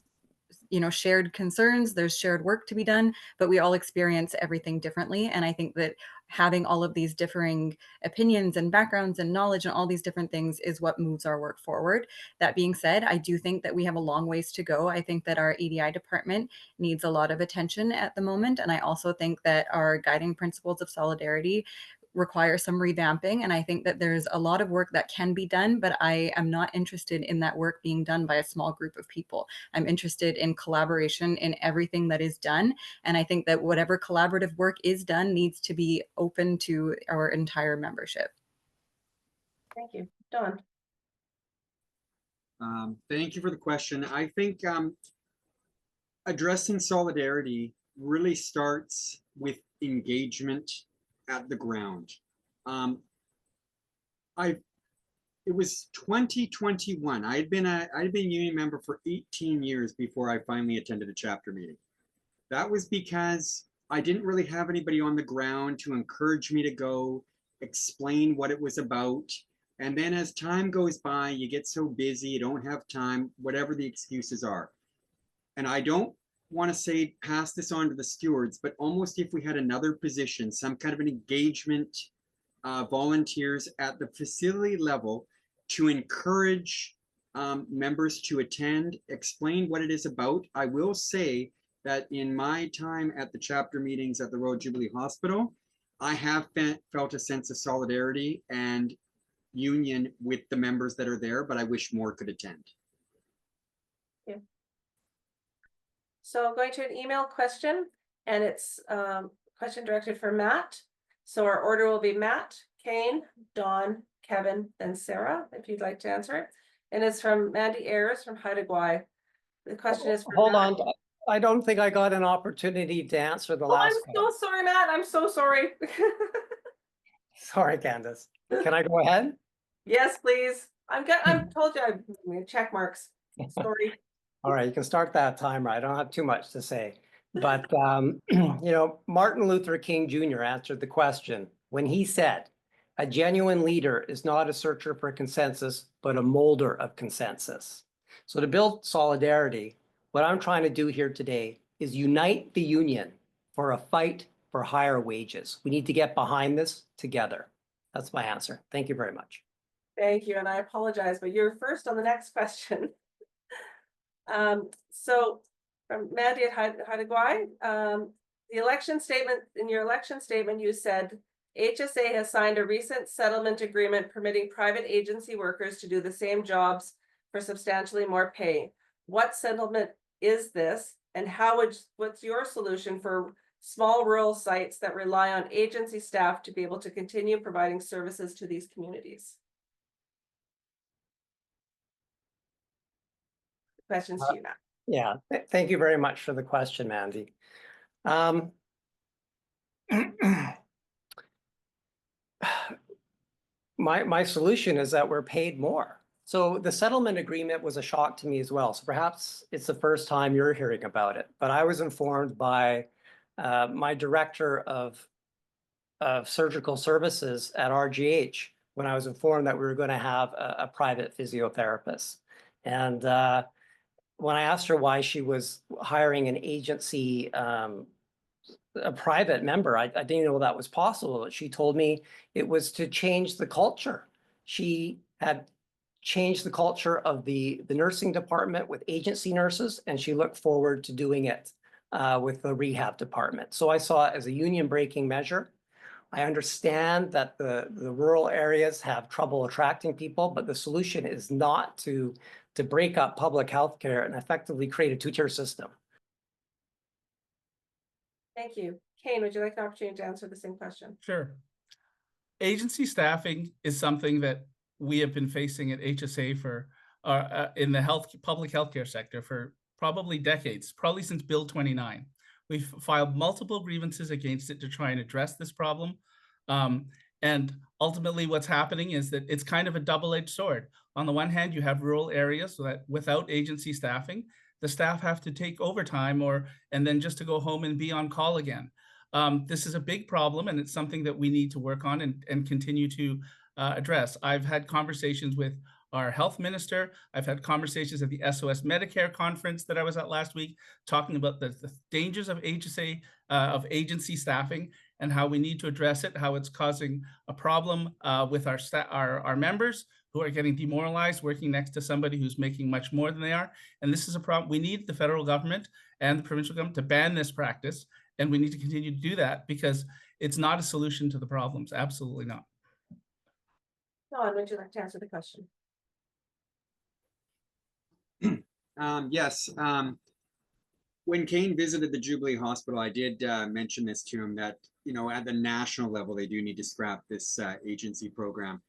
Speaker 2: shared concerns, there's shared work to be done, but we all experience everything differently. And I think that having all of these differing opinions and backgrounds and knowledge and all these different things is what moves our work forward. That being said, I do think that we have a long ways to go. I think that our EDI department needs a lot of attention at the moment. And I also think that our guiding principles of solidarity require some revamping. And I think that there's a lot of work that can be done, but I am not interested in that work being done by a small group of people. I'm interested in collaboration in everything that is done. And I think that whatever collaborative work is done needs to be open to our entire membership.
Speaker 1: Thank you. Dawn?
Speaker 4: Thank you for the question. I think addressing solidarity really starts with engagement at the ground. It was 2021. I'd been a union member for 18 years before I finally attended a chapter meeting. That was because I didn't really have anybody on the ground to encourage me to go, explain what it was about. And then as time goes by, you get so busy, you don't have time, whatever the excuses are. And I don't want to say pass this on to the stewards, but almost if we had another position, some kind of an engagement, volunteers at the facility level to encourage members to attend, explain what it is about. I will say that in my time at the chapter meetings at the Royal Jubilee Hospital, I have felt a sense of solidarity and union with the members that are there, but I wish more could attend.
Speaker 1: Yeah. So I'm going to an email question, and it's a question directed for Matt. So our order will be Matt, Kane, Dawn, Kevin, then Sarah, if you'd like to answer it. And it's from Mandy Ayers from Haida Gwaii. The question is for
Speaker 6: Hold
Speaker 1: Matt.
Speaker 6: on. I don't think I got an opportunity to answer the last
Speaker 1: I'm so sorry, Matt. I'm so sorry.
Speaker 6: Sorry, Candace. Can I go ahead?
Speaker 1: Yes, please. I'm told you I'm check marks. Sorry.
Speaker 6: All right, you can start that timer. I don't have too much to say. But, Martin Luther King Jr. answered the question when he said, "A genuine leader is not a searcher for consensus, but a molder of consensus." So to build solidarity, what I'm trying to do here today is unite the union for a fight for higher wages. We need to get behind this together. That's my answer. Thank you very much.
Speaker 1: Thank you, and I apologize, but you're first on the next question. So from Mandy at Haida Gwaii, the election statement, in your election statement, you said HSA has signed a recent settlement agreement permitting private agency workers to do the same jobs for substantially more pay. What settlement is this, and what's your solution for small rural sites that rely on agency staff to be able to continue providing services to these communities? Questions to you, Matt.
Speaker 6: Yeah, thank you very much for the question, Mandy. My solution is that we're paid more. So the settlement agreement was a shock to me as well. So perhaps it's the first time you're hearing about it, but I was informed by my director of surgical services at RGH when I was informed that we were going to have a private physiotherapist. And when I asked her why she was hiring an agency, a private member, I didn't know that was possible. But she told me it was to change the culture. She had changed the culture of the nursing department with agency nurses, and she looked forward to doing it with the rehab department. So I saw it as a union breaking measure. I understand that the rural areas have trouble attracting people, but the solution is not to break up public health care and effectively create a two-tier system.
Speaker 1: Thank you. Kane, would you like an opportunity to answer the same question?
Speaker 5: Sure. Agency staffing is something that we have been facing at HSA for in the public healthcare sector for probably decades, probably since Bill 29. We've filed multiple grievances against it to try and address this problem. And ultimately what's happening is that it's kind of a double-edged sword. On the one hand, you have rural areas so that without agency staffing, the staff have to take overtime and then just to go home and be on call again. This is a big problem, and it's something that we need to work on and continue to address. I've had conversations with our health minister. I've had conversations at the SOS Medicare conference that I was at last week, talking about the dangers of HSA, of agency staffing, and how we need to address it, how it's causing a problem with our members who are getting demoralized working next to somebody who's making much more than they are. And this is a problem. We need the federal government and the provincial government to ban this practice. And we need to continue to do that because It's not a solution to the problems. Absolutely not.
Speaker 1: Dawn, would you like to answer the question?
Speaker 4: Yes. When Kane visited the Jubilee Hospital, I did mention this to him that, you know, at the national level, they do need to scrap this agency program.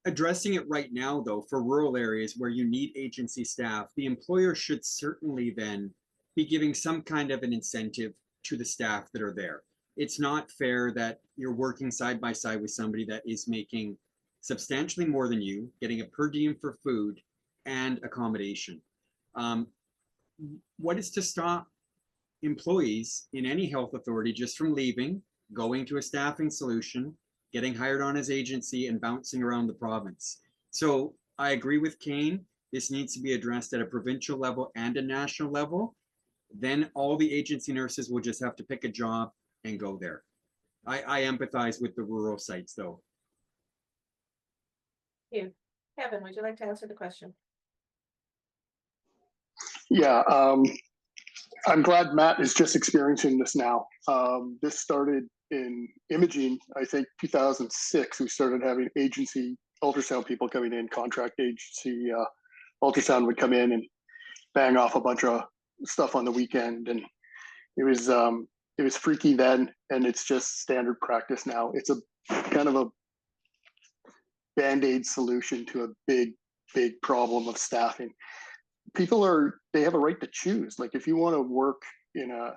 Speaker 4: Addressing it right now, though, for rural areas where you need agency staff, the employer should certainly then be giving some kind of an incentive to the staff that are there. It's not fair that you're working side by side with somebody that is making substantially more than you, getting a per diem for food and accommodation. What is to stop employees in any health authority just from leaving, going to a staffing solution, getting hired on as agency, and bouncing around the province? So I agree with Kane. This needs to be addressed at a provincial level and a national level. Then all the agency nurses will just have to pick a job and go there. I empathize with the rural sites, though.
Speaker 1: Thank you. Kevin, would you like to answer the question?
Speaker 3: Yeah, I'm glad Matt is just experiencing this now. This started in imaging, I think 2006. We started having agency ultrasound people coming in, contract agency ultrasound would come in and bang off a bunch of stuff on the weekend, and it was freaky then, and it's just standard practice now. It's a kind of a band-aid solution to a big problem of staffing. They have a right to choose. Like, if you want to work in a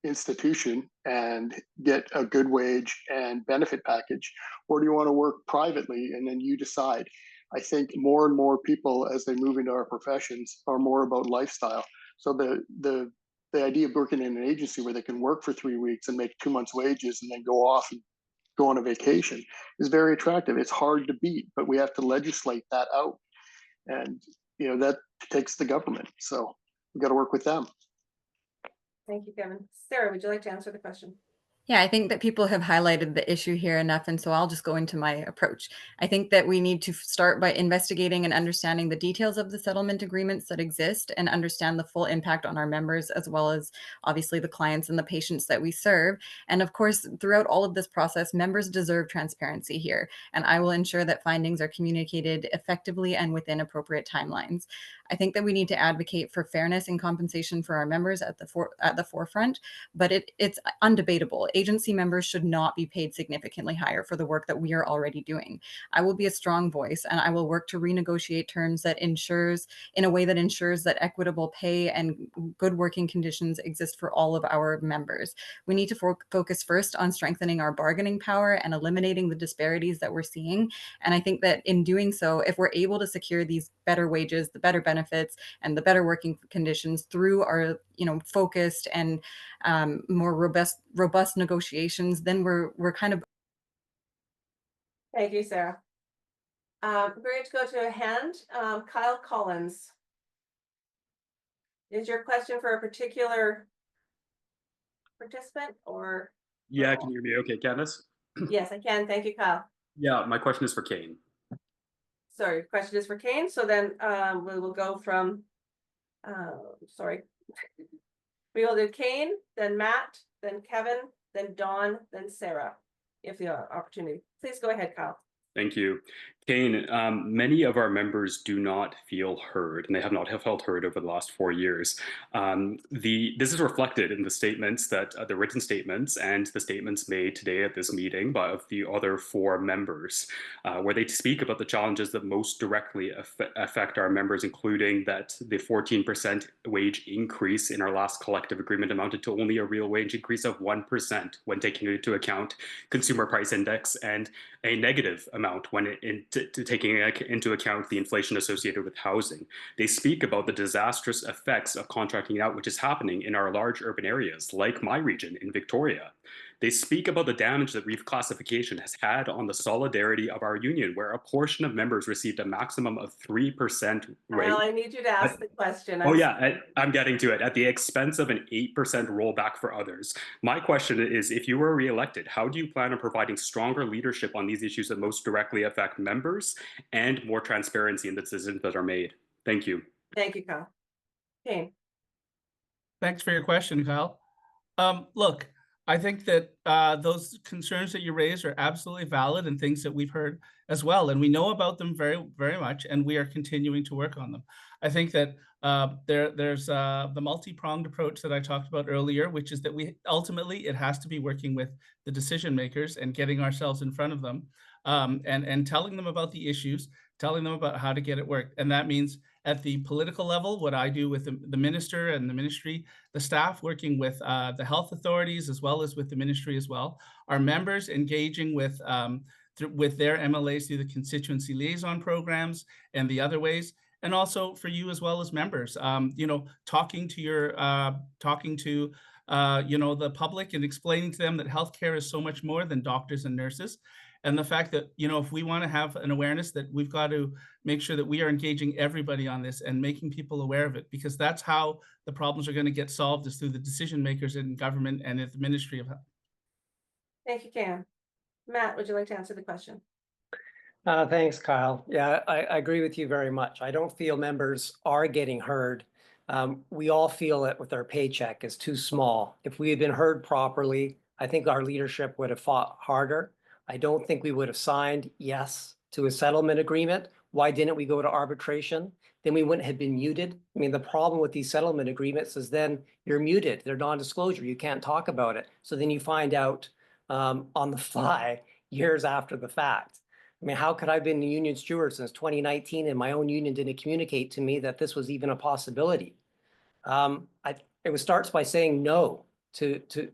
Speaker 3: institution and get a good wage and benefit package, or do you want to work privately and then you decide? I think more and more people, as they move into our professions, are more about lifestyle. So the idea of working in an agency where they can work for 3 weeks and make 2 months wages and then go off and go on a vacation is very attractive. It's hard to beat, but we have to legislate that out. And, you know, that takes the government. So we got to work with them.
Speaker 1: Thank you, Kevin. Sarah, would you like to answer the question?
Speaker 2: Yeah, I think that people have highlighted the issue here enough, and so I'll just go into my approach. I think that we need to start by investigating and understanding the details of the settlement agreements that exist and understand the full impact on our members, as well as obviously the clients and the patients that we serve. And of course, throughout all of this process, members deserve transparency here, and I will ensure that findings are communicated effectively and within appropriate timelines. I think that we need to advocate for fairness in compensation for our members at the forefront, but it's undebatable. Agency members should not be paid significantly higher for the work that we are already doing. I will be a strong voice, and I will work to renegotiate terms that ensures that equitable pay and good working conditions exist for all of our members. We need to focus first on strengthening our bargaining power and eliminating the disparities that we're seeing. And I think that in doing so, if we're able to secure these better wages, the better benefits, and the better working conditions through our, focused and more robust negotiations, then we're kind of.
Speaker 1: Thank you, Sarah. We're going to go to a hand. Kyle Collins. Is your question for a particular participant or?
Speaker 8: Yeah, can you hear me okay, Candace?
Speaker 1: Yes, I can. Thank you, Kyle.
Speaker 8: Yeah, my question is for Kane.
Speaker 1: Sorry, question is for Kane. So then we will go from, we will do Kane, then Matt, then Kevin, then Dawn, then Sarah, if the opportunity. Please go ahead, Kyle.
Speaker 8: Thank you. Kane, many of our members do not feel heard, and they have not felt heard over the last 4 years. This is reflected in the statements the written statements and the statements made today at this meeting by the other 4 members, where they speak about the challenges that most directly affect our members, including that the 14% wage increase in our last collective agreement amounted to only a real wage increase of 1% when taking into account consumer price index, and a negative amount when taking into account the inflation associated with housing. They speak about the disastrous effects of contracting out, which is happening in our large urban areas, like my region in Victoria. They speak about the damage that reclassification has had on the solidarity of our union, where a portion of members received a maximum of 3% rate.
Speaker 1: Well, I need you to ask the question.
Speaker 8: I'm getting to it. At the expense of an 8% rollback for others. My question is, if you were reelected, how do you plan on providing stronger leadership on these issues that most directly affect members and more transparency in the decisions that are made? Thank you.
Speaker 1: Thank you, Kyle. Kane.
Speaker 5: Thanks for your question, Kyle. Look, I think that those concerns that you raised are absolutely valid and things that we've heard as well. And we know about them very, very much, and we are continuing to work on them. I think that there's the multi-pronged approach that I talked about earlier, which is that we ultimately, it has to be working with the decision makers and getting ourselves in front of them, and telling them about the issues, telling them about how to get it worked. And that means at the political level, what I do with the minister and the ministry, the staff working with the health authorities as well as with the ministry as well, our members engaging with their MLAs through the constituency liaison programs and the other ways, and also for you as well as members, talking to the public and explaining to them that healthcare is so much more than doctors and nurses. And the fact that, if we want to have an awareness, that we've got to make sure that we are engaging everybody on this and making people aware of it, because that's how the problems are going to get solved, is through the decision makers in government and at the Ministry of Health.
Speaker 1: Thank you, Cam. Matt, would you like to answer the question?
Speaker 6: Thanks, Kyle. Yeah, I agree with you very much. I don't feel members are getting heard. We all feel that with our paycheck is too small. If we had been heard properly, I think our leadership would have fought harder. I don't think we would have signed yes to a settlement agreement. Why didn't we go to arbitration? Then we wouldn't have been muted. I mean, the problem with these settlement agreements is then you're muted. They're non-disclosure. You can't talk about it. So then you find out on the fly years after the fact. I mean, how could I have been a union steward since 2019 and my own union didn't communicate to me that this was even a possibility? It starts by saying no to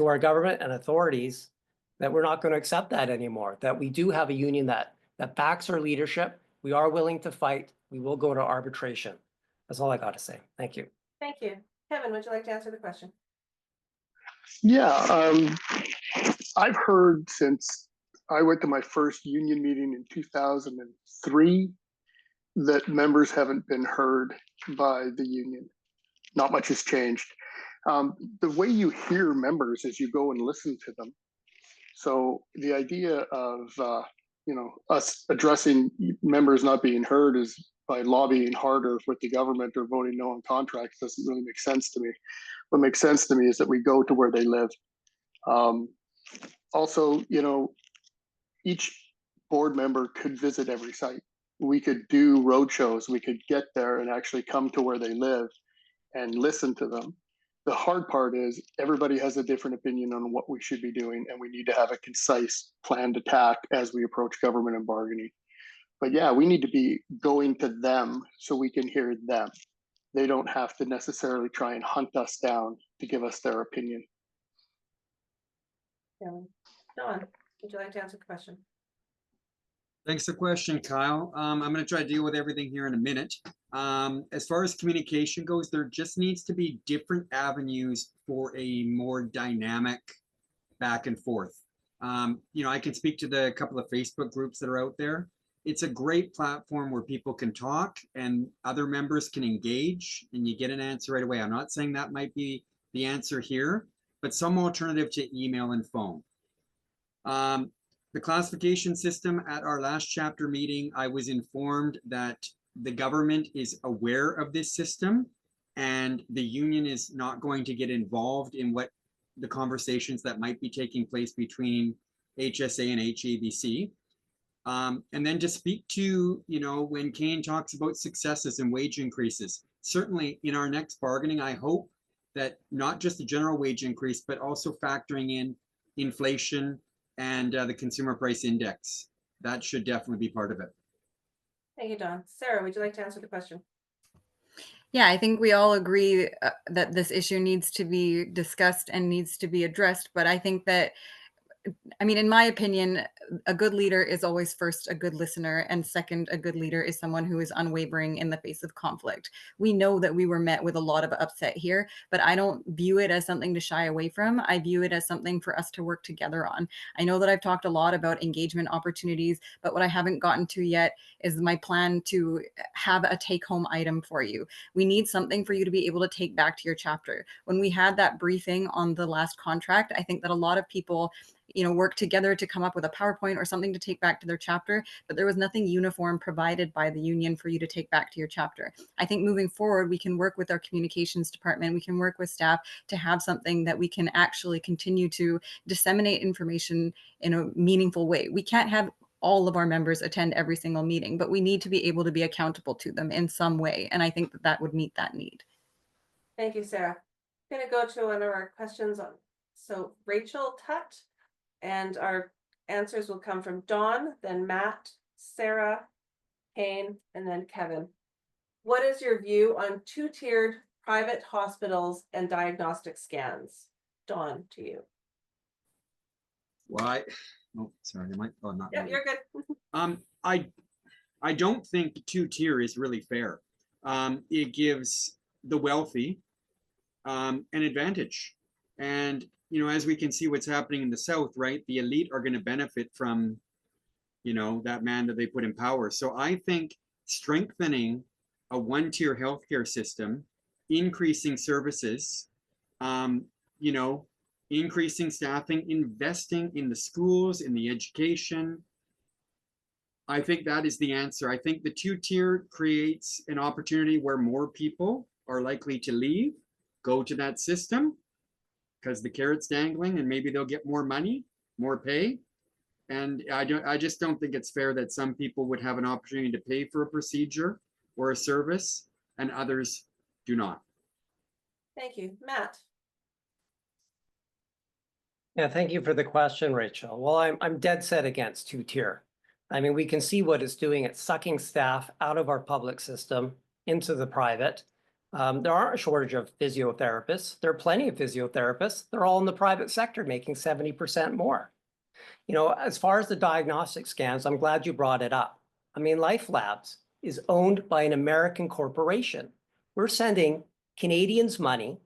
Speaker 6: our government and authorities, that we're not going to accept that anymore, that we do have a union that backs our leadership. We are willing to fight. We will go to arbitration. That's all I got to say. Thank you.
Speaker 1: Thank you. Kevin, would you like to answer the question?
Speaker 3: Yeah, I've heard since I went to my first union meeting in 2003 that members haven't been heard by the union. Not much has changed. The way you hear members is you go and listen to them. So the idea of us addressing members not being heard is by lobbying harder with the government or voting no on contracts doesn't really make sense to me. What makes sense to me is that we go to where they live. Also, each board member could visit every site. We could do roadshows. We could get there and actually come to where they live and listen to them. The hard part is everybody has a different opinion on what we should be doing, and we need to have a concise planned attack as we approach government and bargaining. But yeah, we need to be going to them so we can hear them. They don't have to necessarily try and hunt us down to give us their opinion.
Speaker 1: Don, would you like to answer the question?
Speaker 4: Thanks for the question, Kyle. I'm going to try to deal with everything here in a minute. As far as communication goes, there just needs to be different avenues for a more dynamic back and forth. I can speak to the couple of Facebook groups that are out there. It's a great platform where people can talk and other members can engage and you get an answer right away. I'm not saying that might be the answer here, but some alternative to email and phone. The classification system, at our last chapter meeting, I was informed that the government is aware of this system and the union is not going to get involved in what the conversations that might be taking place between HSA and HABC. And then to speak to, when Kane talks about successes and wage increases, certainly in our next bargaining, I hope that not just the general wage increase, but also factoring in inflation and the consumer price index. That should definitely be part of it.
Speaker 1: Thank you, Don. Sarah, would you like to answer the question?
Speaker 2: Yeah, I think we all agree that this issue needs to be discussed and needs to be addressed. But I think that, in my opinion, a good leader is always first a good listener, and second, a good leader is someone who is unwavering in the face of conflict. We know that we were met with a lot of upset here, but I don't view it as something to shy away from. I view it as something for us to work together on. I know that I've talked a lot about engagement opportunities, but what I haven't gotten to yet is my plan to have a take-home item for you. We need something for you to be able to take back to your chapter. When we had that briefing on the last contract, I think that a lot of people work together to come up with a PowerPoint or something to take back to their chapter, but there was nothing uniform provided by the union for you to take back to your chapter. I think moving forward, we can work with our communications department, we can work with staff to have something that we can actually continue to disseminate information in a meaningful way. We can't have all of our members attend every single meeting, but we need to be able to be accountable to them in some way. And I think that that would meet that need.
Speaker 1: Thank you, Sarah. I'm gonna go to one of our questions on, so Rachel Tutt, and our answers will come from Dawn, then Matt, Sarah, Kane, and then Kevin. What is your view on two-tiered private hospitals and diagnostic scans? Dawn, to you.
Speaker 4: Why? Oh, sorry, I might, oh, not.
Speaker 1: Yeah,
Speaker 4: muted.
Speaker 1: you're good.
Speaker 4: I don't think two-tier is really fair. It gives the wealthy an advantage. And, as we can see what's happening in the South, right? The elite are going to benefit from, that man that they put in power. So I think strengthening a one-tier healthcare system, increasing services, increasing staffing, investing in the schools, in the education. I think that is the answer. I think the two-tier creates an opportunity where more people are likely to leave, go to that system, because the carrot's dangling and maybe they'll get more money, more pay. And I just don't think it's fair that some people would have an opportunity to pay for a procedure or a service and others do not.
Speaker 1: Thank you. Matt.
Speaker 6: Yeah, thank you for the question, Rachel. Well, I'm dead set against two-tier. I mean, we can see what it's doing. It's sucking staff out of our public system into the private. There aren't a shortage of physiotherapists. There are plenty of physiotherapists. They're all in the private sector making 70% more. As far as the diagnostic scans, I'm glad you brought it up. I mean, Life Labs is owned by an American corporation. We're sending Canadians money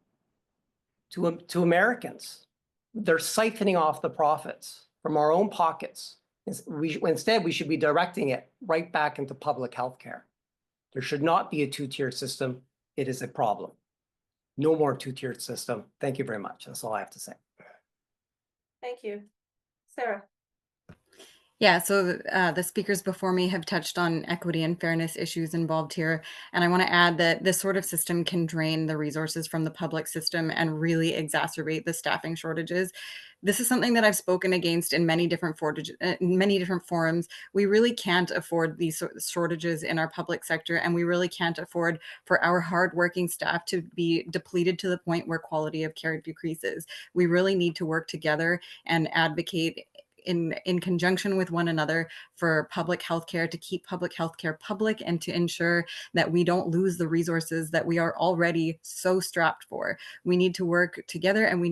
Speaker 6: to Americans. They're siphoning off the profits from our own pockets. Instead, we should be directing it right back into public health care. There should not be a two-tier system. It is a problem. No more two-tiered system. Thank you very much. That's all I have to say.
Speaker 1: Thank you. Sarah.
Speaker 2: Yeah, so the speakers before me have touched on equity and fairness issues involved here. And I want to add that this sort of system can drain the resources from the public system and really exacerbate the staffing shortages. This is something that I've spoken against in many different forums. We really can't afford these shortages in our public sector, and we really can't afford for our hardworking staff to be depleted to the point where quality of care decreases. We really need to work together and advocate in conjunction with one another for public healthcare, to keep public healthcare public and to ensure that we don't lose the resources that we are already so strapped for. We need to work together, and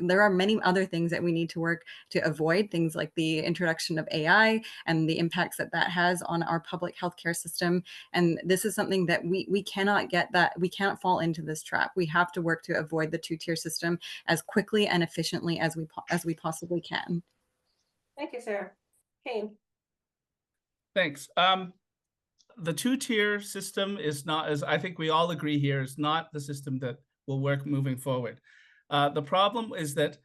Speaker 2: there are many other things that we need to work to avoid, things like the introduction of AI and the impacts that has on our public healthcare system. And this is something that we cannot we can't fall into this trap. We have to work to avoid the two-tier system as quickly and efficiently as we possibly can.
Speaker 1: Thank you, Sarah. Kane.
Speaker 5: Thanks. The two-tier system is not, as I think we all agree here, is not the system that will work moving forward. The problem is that,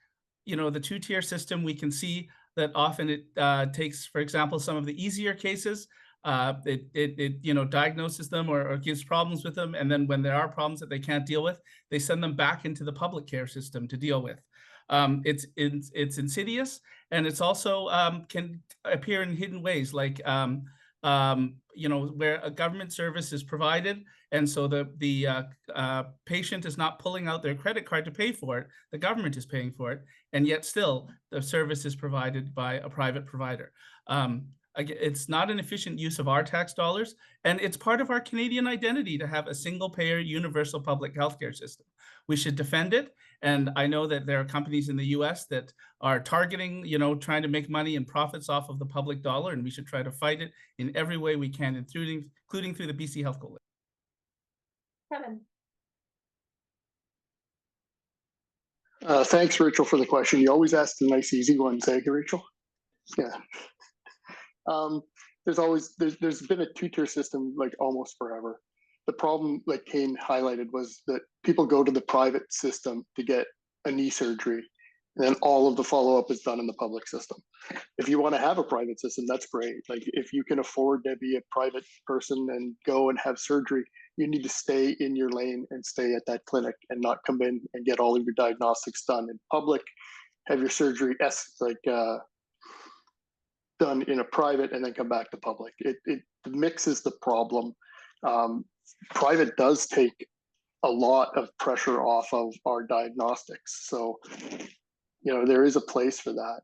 Speaker 5: the two-tier system, we can see that often it takes, for example, some of the easier cases, it diagnoses them or gives problems with them. And then when there are problems that they can't deal with, they send them back into the public care system to deal with. It's insidious, and it's also can appear in hidden ways, like where a government service is provided, and so the patient is not pulling out their credit card to pay for it. The government is paying for it, and yet still the service is provided by a private provider. It's not an efficient use of our tax dollars, and it's part of our Canadian identity to have a single-payer, universal public healthcare system. We should defend it, and I know that there are companies in the U.S. that are targeting, trying to make money and profits off of the public dollar, and we should try to fight it in every way we can, including through the BC Health Coalition.
Speaker 1: Kevin.
Speaker 3: Thanks, Rachel, for the question. You always ask the nice, easy ones, eh, Rachel? Yeah. There's been a two-tier system like almost forever. The problem, like Kane highlighted, was that people go to the private system to get a knee surgery, And then all of the follow-up is done in the public system. If you want to have a private system, that's great. Like if you can afford to be a private person and go and have surgery, you need to stay in your lane and stay at that clinic and not come in and get all of your diagnostics done in public. Have your surgery done in a private and then come back to public. It mixes the problem. Private does take a lot of pressure off of our diagnostics. So, you know, there is a place for that.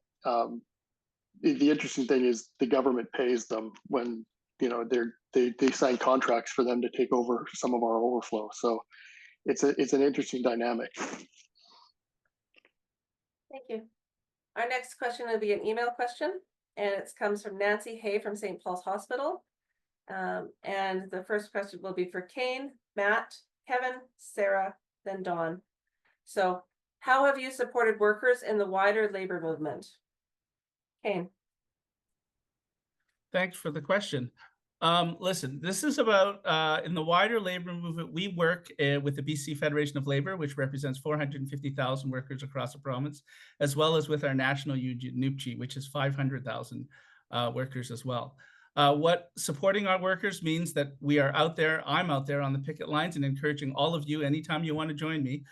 Speaker 3: The interesting thing is the government pays them when, you know, they sign contracts for them to take over some of our overflow. So it's an interesting dynamic.
Speaker 1: Thank you. Our next question will be an email question, and it comes from Nancy Hay from St. Paul's Hospital. And the first question will be for Kane, Matt, Kevin, Sarah, then Dawn. So how have you supported workers in the wider labor movement? Kane.
Speaker 5: Thanks for the question. Listen, this is about in the wider labor movement. We work with the BC Federation of Labor, which represents 450,000 workers across the province, as well as with our national union, NUPCI, which is 500,000 workers as well. What supporting our workers means that we are out there, I'm out there on the picket lines and encouraging all of you, anytime you want to join me,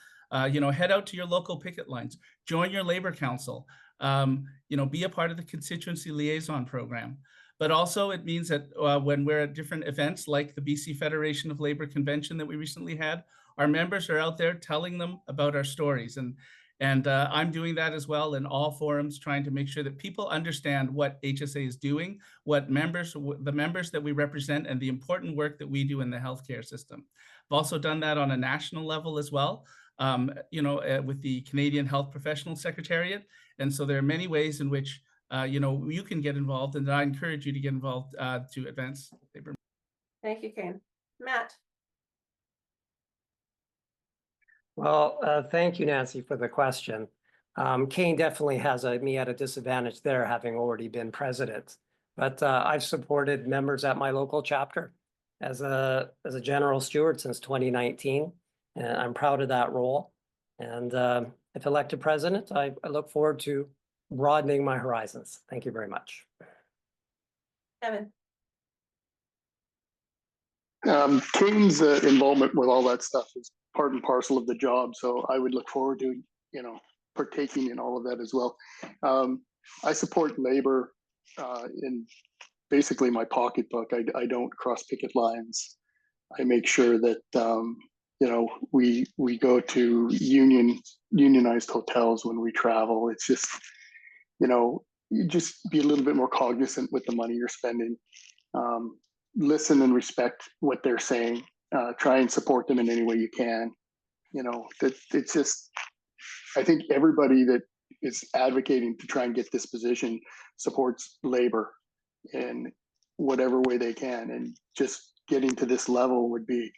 Speaker 5: you know, head out to your local picket lines, join your labor council, you know, be a part of the constituency liaison program. But also it means that when we're at different events like the BC Federation of Labor Convention that we recently had, our members are out there telling them about our stories. And I'm doing that as well in all forums, trying to make sure that people understand what HSA is doing, what the members that we represent, and the important work that we do in the healthcare system. I've also done that on a national level as well, you know, with the Canadian Health Professionals Secretariat. And so there are many ways in which you know, you can get involved, and I encourage you to get involved to advance labor.
Speaker 1: Thank you, Kane. Matt.
Speaker 6: Well, thank you, Nancy, for the question. Kane definitely has me at a disadvantage there, having already been president. But I've supported members at my local chapter as a general steward since 2019, and I'm proud of that role. And if elected president, I look forward to broadening my horizons. Thank you very much.
Speaker 1: Kevin.
Speaker 3: Kane's involvement with all that stuff is part and parcel of the job. So I would look forward to, you know, partaking in all of that as well. I support labor in basically my pocketbook. I don't cross picket lines. I make sure that, you know, we go to unionized hotels when we travel. It's just, you know, you just be a little bit more cognizant with the money you're spending. Listen and respect what they're saying. Try and support them in any way you can. You know, it's just, I think everybody that is advocating to try and get this position supports labor in whatever way they can. And just getting to this level would be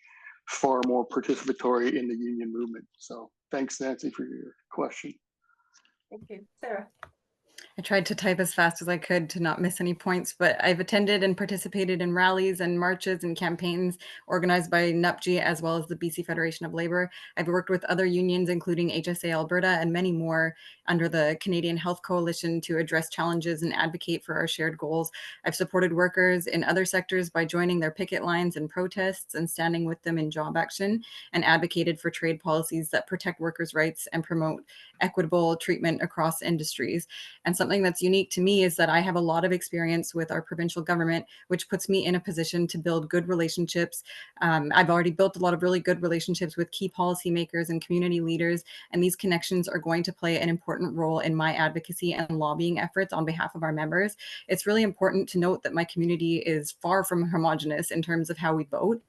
Speaker 3: far more participatory in the union movement. So thanks, Nancy, for your question.
Speaker 1: Thank you. Sarah.
Speaker 2: I tried to type as fast as I could to not miss any points, but I've attended and participated in rallies and marches and campaigns organized by NUPCI as well as the BC Federation of Labor. I've worked with other unions, including HSA Alberta and many more under the Canadian Health Coalition to address challenges and advocate for our shared goals. I've supported workers in other sectors by joining their picket lines and protests and standing with them in job action, and advocated for trade policies that protect workers' rights and promote equitable treatment across industries. And something that's unique to me is that I have a lot of experience with our provincial government, which puts me in a position to build good relationships. I've already built a lot of really good relationships with key policymakers and community leaders, and these connections are going to play an important role in my advocacy and lobbying efforts on behalf of our members. It's really important to note that my community is far from homogenous in terms of how we vote.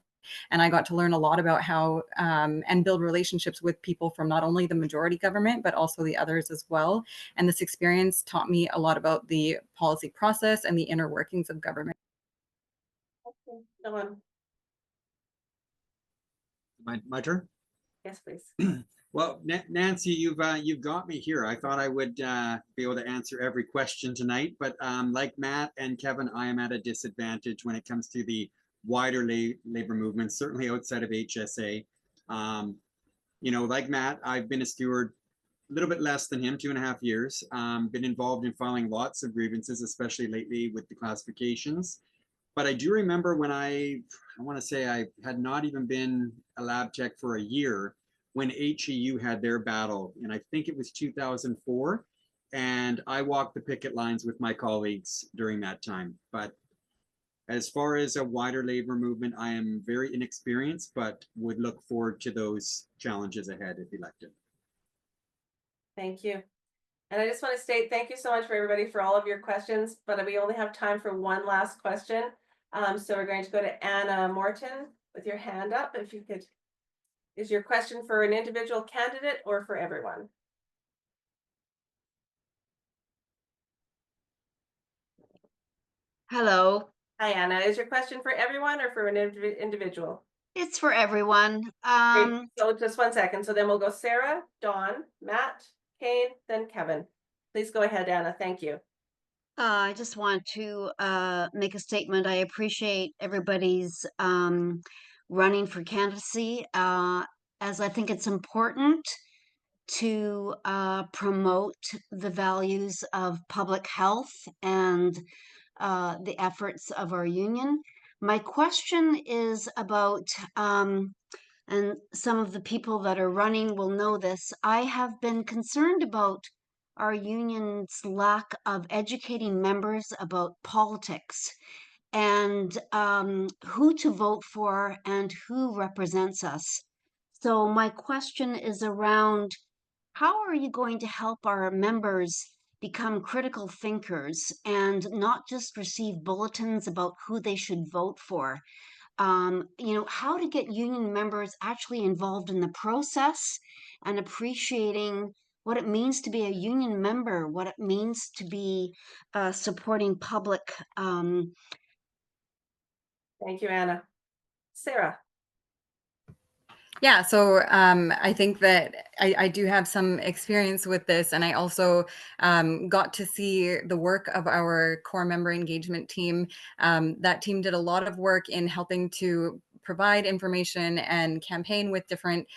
Speaker 2: And I got to learn a lot about how and build relationships with people from not only the majority government, but also the others as well. And this experience taught me a lot about the policy process and the inner workings of government.
Speaker 1: Okay. No one.
Speaker 4: My turn?
Speaker 1: Yes, please.
Speaker 4: Well, Nancy, you've got me here. I thought I would be able to answer every question tonight, but like Matt and Kevin, I am at a disadvantage when it comes to the wider labor movement, certainly outside of HSA. You know, like Matt, I've been a steward little bit less than him, 2.5 years. Been involved in filing lots of grievances, especially lately with the classifications. But I do remember when I want to say I had not even been a lab tech for a year when HEU had their battle, and I think it was 2004. And I walked the picket lines with my colleagues during that time. But as far as a wider labor movement, I am very inexperienced, but would look forward to those challenges ahead if elected.
Speaker 1: Thank you. And I just want to state thank you so much for everybody for all of your questions, but we only have time for one last question. So we're going to go to Anna Morton with your hand up. If you could, is your question for an individual candidate or for everyone?
Speaker 9: Hello,
Speaker 1: Hi, Anna. Is your question for everyone or for an individual?
Speaker 9: it's for everyone.
Speaker 1: Great. So just 1 second. So then we'll go Sarah, Dawn, Matt, Kane, then Kevin. Please go ahead, Anna. Thank you.
Speaker 9: I just want to make a statement. I appreciate everybody's running for candidacy, as I think it's important to promote the values of public health and the efforts of our union. My question is about, and some of the people that are running will know this, I have been concerned about our union's lack of educating members about politics and who to vote for and who represents us. So my question is around, how are you going to help our members become critical thinkers and not just receive bulletins about who they should vote for? How to get union members actually involved in the process and appreciating what it means to be a union member, what it means to be supporting public.
Speaker 1: Thank you, Anna. Sarah.
Speaker 2: Yeah, so I think that I do have some experience with this, and I also got to see the work of our core member engagement team. That team did a lot of work in helping to provide information and campaign with different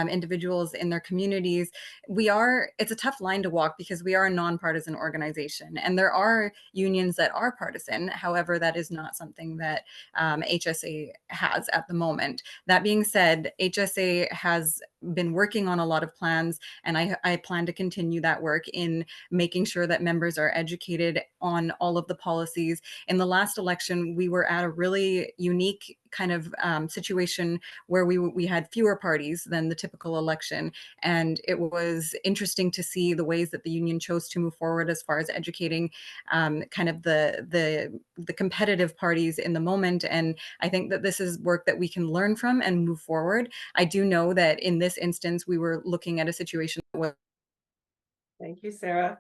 Speaker 2: individuals in their communities. It's a tough line to walk because we are a nonpartisan organization, and there are unions that are partisan. However, that is not something that HSA has at the moment. That being said, HSA has been working on a lot of plans, and I plan to continue that work in making sure that members are educated on all of the policies. In the last election, we were at a really unique kind of situation where we had fewer parties than the typical election, and it was interesting to see the ways that the union chose to move forward as far as educating kind of the competitive parties in the moment. And I think that this is work that we can learn from and move forward. I do know that in this instance, we were looking at a situation where.
Speaker 1: Thank you, Sarah.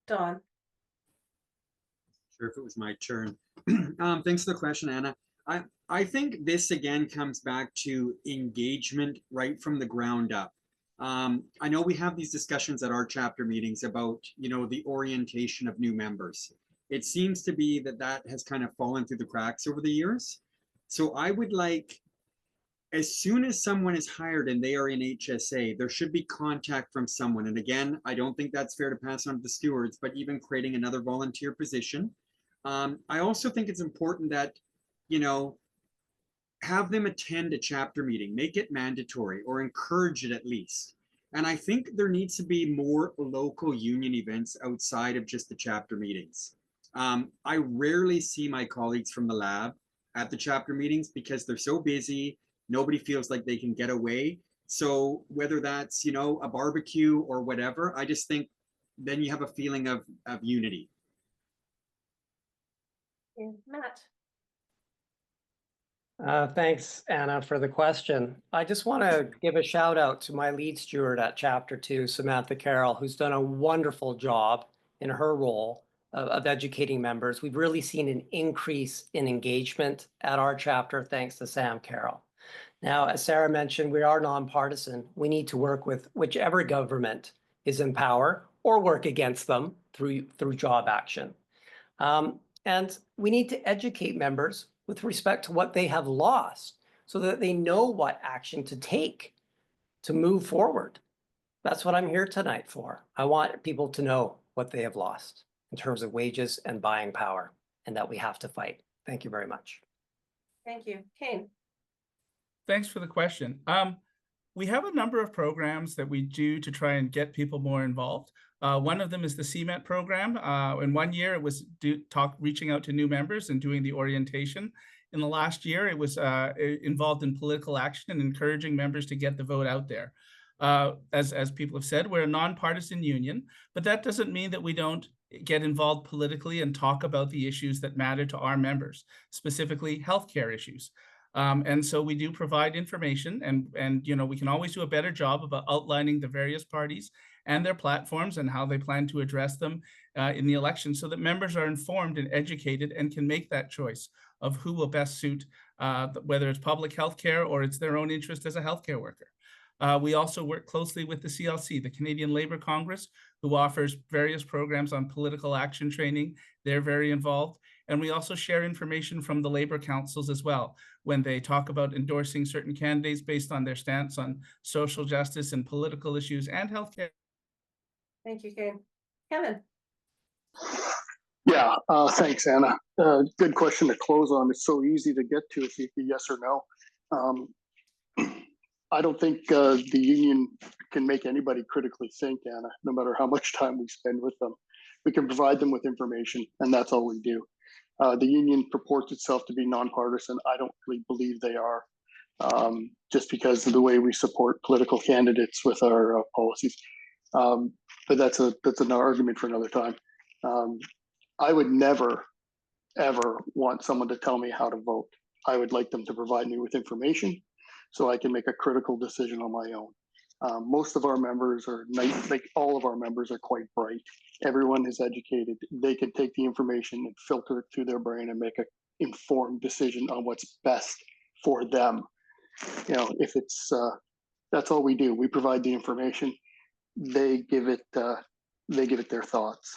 Speaker 1: Dawn.
Speaker 4: Sure, if it was my turn. Thanks for the question, Anna. I think this again comes back to engagement right from the ground up. I know we have these discussions at our chapter meetings about, the orientation of new members. It seems to be that has kind of fallen through the cracks over the years. So I would like, as soon as someone is hired and they are in HSA, there should be contact from someone. And again, I don't think that's fair to pass on to the stewards, but even creating another volunteer position. I also think it's important that, have them attend a chapter meeting, make it mandatory or encourage it at least. And I think there needs to be more local union events outside of just the chapter meetings. I rarely see my colleagues from the lab at the chapter meetings because they're so busy. Nobody feels like they can get away. So whether that's, a barbecue or whatever, I just think then you have a feeling of unity.
Speaker 1: Matt.
Speaker 6: Thanks, Anna, for the question. I just want to give a shout out to my lead steward at Chapter 2, Samantha Carroll, who's done a wonderful job in her role of educating members. We've really seen an increase in engagement at our chapter thanks to Sam Carroll. Now, as Sarah mentioned, we are nonpartisan. We need to work with whichever government is in power or work against them through job action. And we need to educate members with respect to what they have lost so that they know what action to take to move forward. That's what I'm here tonight for. I want people to know what they have lost in terms of wages and buying power, and that we have to fight. Thank you very much.
Speaker 1: Thank you. Kane?
Speaker 5: Thanks for the question. We have a number of programs that we do to try and get people more involved. One of them is the CMET program. In 1 year, it was reaching out to new members and doing the orientation. In the last year, it was involved in political action and encouraging members to get the vote out there. As people have said, we're a nonpartisan union, but that doesn't mean that we don't get involved politically and talk about the issues that matter to our members, specifically healthcare issues. And so we do provide information, and we can always do a better job about outlining the various parties and their platforms and how they plan to address them in the election, so that members are informed and educated and can make that choice of who will best suit whether it's public health care or it's their own interest as a healthcare worker. We also work closely with the CLC, the Canadian Labour Congress, who offers various programs on political action training. They're very involved. And we also share information from the labor councils as well, when they talk about endorsing certain candidates based on their stance on social justice and political issues and healthcare.
Speaker 1: Thank you, Kane. Kevin?
Speaker 3: Yeah, thanks, Anna. Good question to close on. It's so easy to get to if you yes or no. I don't think the union can make anybody critically think, Anna, no matter how much time we spend with them. We can provide them with information, and that's all we do. The union purports itself to be nonpartisan. I don't really believe they are, just because of the way we support political candidates with our policies. But that's an argument for another time. I would never, ever want someone to tell me how to vote. I would like them to provide me with information so I can make a critical decision on my own. Most of our members are nice, like all of our members are quite bright. Everyone is educated. They can take the information and filter it through their brain and make an informed decision on what's best for them. If it's, that's all we do. We provide the information. They give it their thoughts.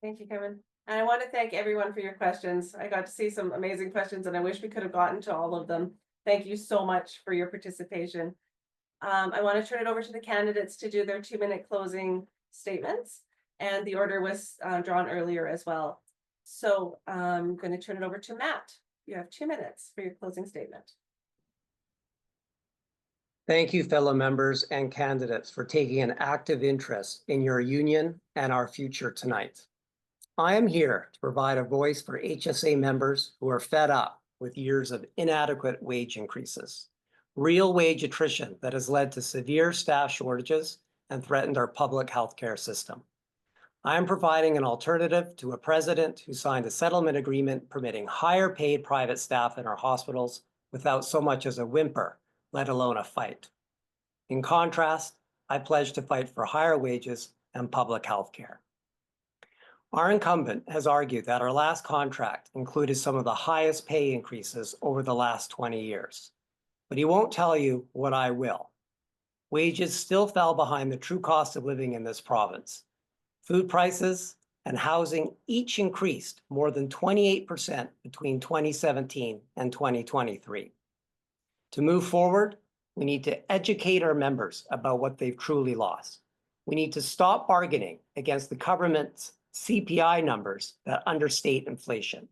Speaker 1: Thank you, Kevin. And I want to thank everyone for your questions. I got to see some amazing questions and I wish we could have gotten to all of them. Thank you so much for your participation. I want to turn it over to the candidates to do their 2-minute closing statements. And the order was drawn earlier as well. So I'm going to turn it over to Matt. You have 2 minutes for your closing statement.
Speaker 6: Thank you, fellow members and candidates, for taking an active interest in your union and our future tonight. I am here to provide a voice for HSA members who are fed up with years of inadequate wage increases, real wage attrition that has led to severe staff shortages and threatened our public healthcare system. I am providing an alternative to a president who signed a settlement agreement permitting higher paid private staff in our hospitals without so much as a whimper, let alone a fight. In contrast, I pledge to fight for higher wages and public health care. Our incumbent has argued that our last contract included some of the highest pay increases over the last 20 years. But he won't tell you what I will. Wages still fell behind the true cost of living in this province. Food prices and housing each increased more than 28% between 2017 and 2023. To move forward, we need to educate our members about what they've truly lost. We need to stop bargaining against the government's CPI numbers that understate inflation.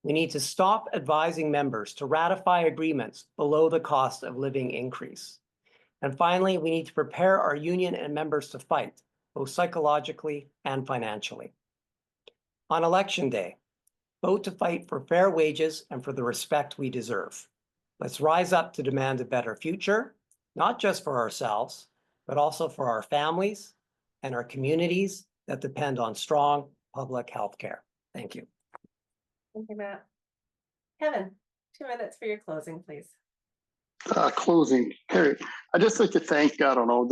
Speaker 6: We need to stop advising members to ratify agreements below the cost of living increase. And finally, we need to prepare our union and members to fight, both psychologically and financially. On election day, vote to fight for fair wages and for the respect we deserve. Let's rise up to demand a better future, not just for ourselves, but also for our families and our communities that depend on strong public health care. Thank you.
Speaker 1: Thank you, Matt. Kevin, 2 minutes for your closing, please.
Speaker 3: Closing. Harry, I'd just like to thank, I don't know,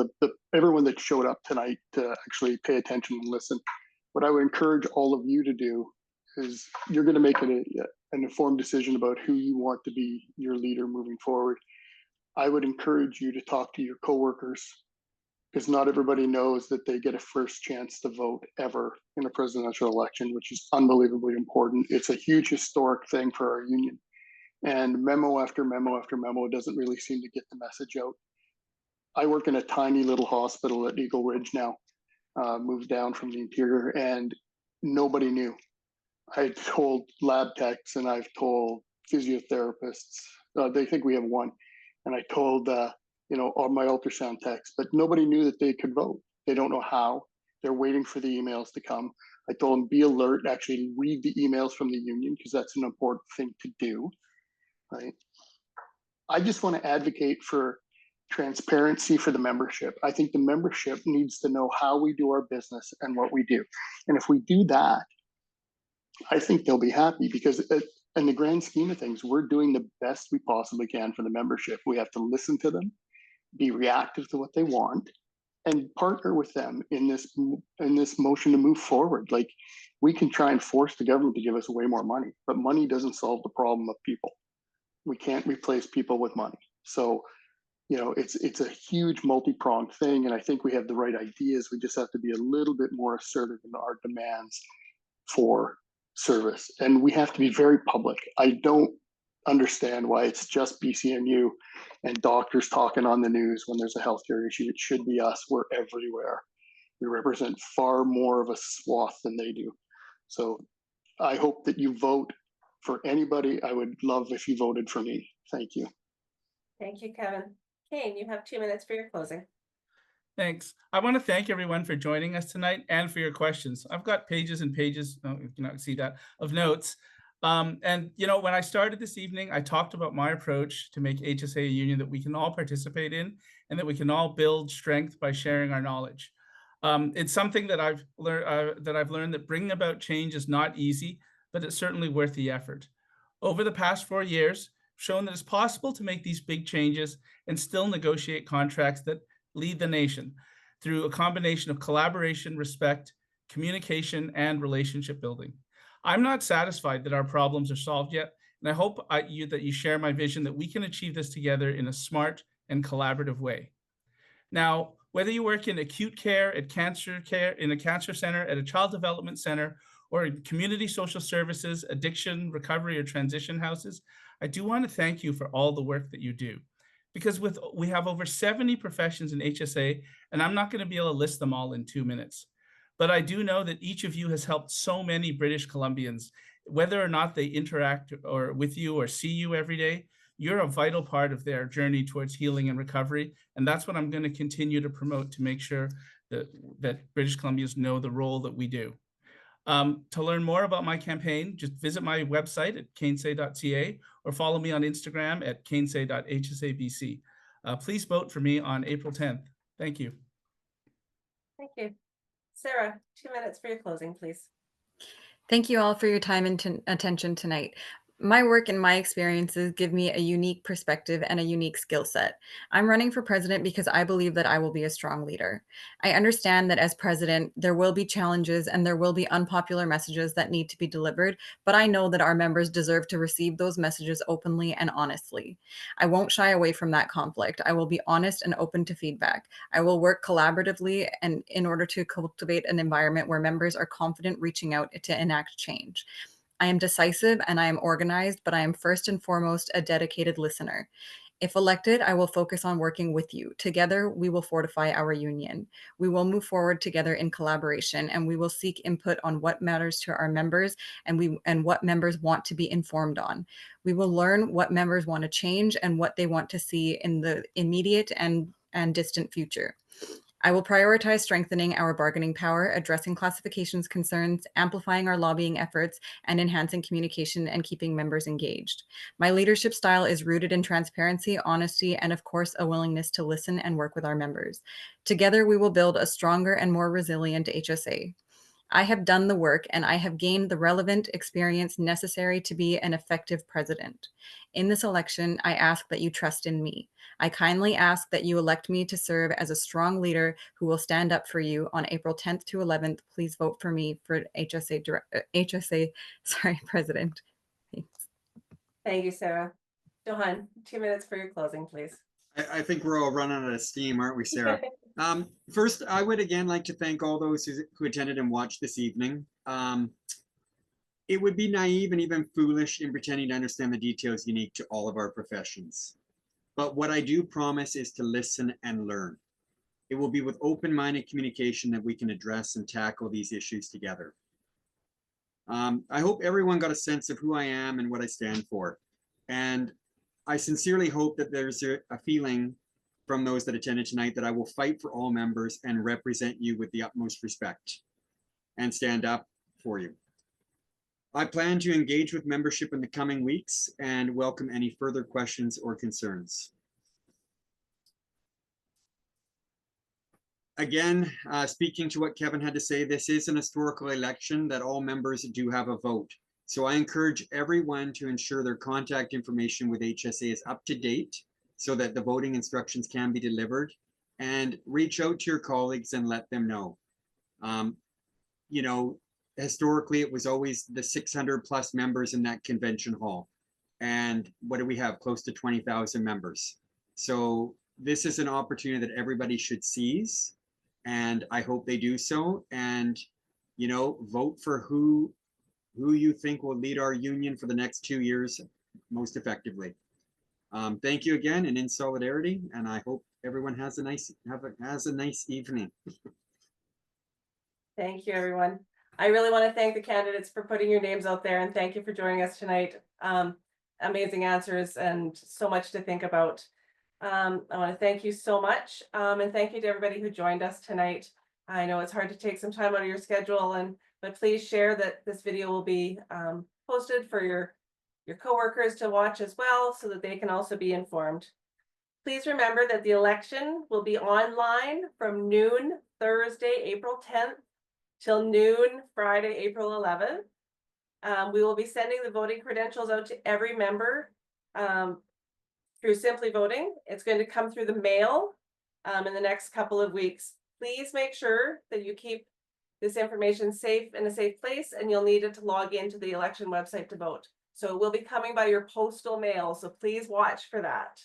Speaker 3: everyone that showed up tonight to actually pay attention and listen. What I would encourage all of you to do is you're going to make an informed decision about who you want to be your leader moving forward. I would encourage you to talk to your coworkers, because not everybody knows that they get a first chance to vote ever in a presidential election, which is unbelievably important. It's a huge historic thing for our union. And memo after memo after memo doesn't really seem to get the message out. I work in a tiny little hospital at Eagle Ridge now, moved down from the interior, and nobody knew. I told lab techs and I've told physiotherapists, they think we have one. And I told, all my ultrasound techs, but nobody knew that they could vote. They don't know how. They're waiting for the emails to come. I told them, be alert, actually read the emails from the union, because that's an important thing to do, right? I just want to advocate for transparency for the membership. I think the membership needs to know how we do our business and what we do. And if we do that, I think they'll be happy, because in the grand scheme of things, we're doing the best we possibly can for the membership. We have to listen to them, be reactive to what they want, and partner with them in this motion to move forward. Like, we can try and force the government to give us way more money, but money doesn't solve the problem of people. We can't replace people with money. So, it's a huge multi-pronged thing, and I think we have the right ideas. We just have to be a little bit more assertive in our demands for service, and we have to be very public. I don't understand why it's just BCNU and doctors talking on the news when there's a healthcare issue. It should be us. We're everywhere. We represent far more of a swath than they do. So I hope that you vote for anybody. I would love if you voted for me. Thank you.
Speaker 1: Thank you, Kevin. Kane, you have 2 minutes for your closing.
Speaker 5: Thanks. I want to thank everyone for joining us tonight and for your questions. I've got pages and pages, you cannot see that, of notes. And when I started this evening, I talked about my approach to make HSA a union that we can all participate in and that we can all build strength by sharing our knowledge. It's something that I've learned that bringing about change is not easy, but it's certainly worth the effort. Over the past 4 years, I've shown that it's possible to make these big changes and still negotiate contracts that lead the nation through a combination of collaboration, respect, communication, and relationship building. I'm not satisfied that our problems are solved yet, and I hope that you share my vision that we can achieve this together in a smart and collaborative way. Now, whether you work in acute care, in a cancer center, at a child development center, or in community social services, addiction, recovery, or transition houses, I do want to thank you for all the work that you do. Because we have over 70 professions in HSA, and I'm not going to be able to list them all in 2 minutes. But I do know that each of you has helped so many British Columbians, whether or not they interact with you or see you every day. You're a vital part of their journey towards healing and recovery, and that's what I'm going to continue to promote to make sure that British Columbians know the role that we do. To learn more about my campaign, just visit my website at canesay.ca or follow me on Instagram at canesay.hsabc. Please vote for me on April 10th. Thank you.
Speaker 1: Thank you. Sarah, 2 minutes for your closing, please.
Speaker 2: Thank you all for your time and attention tonight. My work and my experiences give me a unique perspective and a unique skill set. I'm running for president because I believe that I will be a strong leader. I understand that as president, there will be challenges and there will be unpopular messages that need to be delivered, but I know that our members deserve to receive those messages openly and honestly. I won't shy away from that conflict. I will be honest and open to feedback. I will work collaboratively and in order to cultivate an environment where members are confident reaching out to enact change. I am decisive and I am organized, but I am first and foremost a dedicated listener. If elected, I will focus on working with you. Together, we will fortify our union. We will move forward together in collaboration, and we will seek input on what matters to our members and what members want to be informed on. We will learn what members want to change and what they want to see in the immediate and distant future. I will prioritize strengthening our bargaining power, addressing classifications concerns, amplifying our lobbying efforts, and enhancing communication and keeping members engaged. My leadership style is rooted in transparency, honesty, and of course, a willingness to listen and work with our members. Together, we will build a stronger and more resilient HSA. I have done the work and I have gained the relevant experience necessary to be an effective president. In this election, I ask that you trust in me. I kindly ask that you elect me to serve as a strong leader who will stand up for you on April 10th to 11th. Please vote for me for HSA president. Thanks.
Speaker 1: Thank you, Sarah. Johan, 2 minutes for your closing, please.
Speaker 4: I think we're all running out of steam, aren't we, Sarah? First, I would again like to thank all those who attended and watched this evening. It would be naive and even foolish in pretending to understand the details unique to all of our professions. But what I do promise is to listen and learn. It will be with open-minded communication that we can address and tackle these issues together. I hope everyone got a sense of who I am and what I stand for. And I sincerely hope that there's a feeling from those that attended tonight that I will fight for all members and represent you with the utmost respect and stand up for you. I plan to engage with membership in the coming weeks and welcome any further questions or concerns. Again, speaking to what Kevin had to say, this is an historical election that all members do have a vote. So I encourage everyone to ensure their contact information with HSA is up to date so that the voting instructions can be delivered, and reach out to your colleagues and let them know. You know, historically, it was always the 600 plus members in that convention hall. And what do we have? Close to 20,000 members. So this is an opportunity that everybody should seize. And I hope they do so. And, you know, vote for who you think will lead our union for the next 2 years most effectively. Thank you again, and in solidarity. And I hope everyone has a nice evening.
Speaker 1: Thank you, everyone. I really want to thank the candidates for putting your names out there, and thank you for joining us tonight. Amazing answers and so much to think about. I want to thank you so much, and thank you to everybody who joined us tonight. I know it's hard to take some time out of your schedule, but please share that this video will be posted for your coworkers to watch as well, so that they can also be informed. Please remember that the election will be online from noon Thursday, April 10th till noon Friday, April 11th. We will be sending the voting credentials out to every member through Simply Voting. It's going to come through the mail in the next couple of weeks. Please make sure that you keep this information safe in a safe place, and you'll need it to log into the election website to vote. So it will be coming by your postal mail, so please watch for that.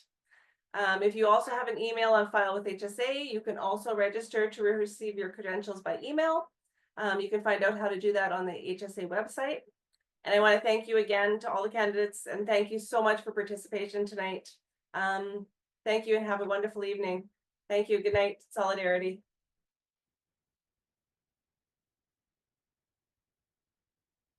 Speaker 1: If you also have an email on file with HSA, you can also register to receive your credentials by email. You can find out how to do that on the HSA website. And I want to thank you again to all the candidates, and thank you so much for participation tonight. Thank you, and have a wonderful evening. Thank you. Good night. Solidarity.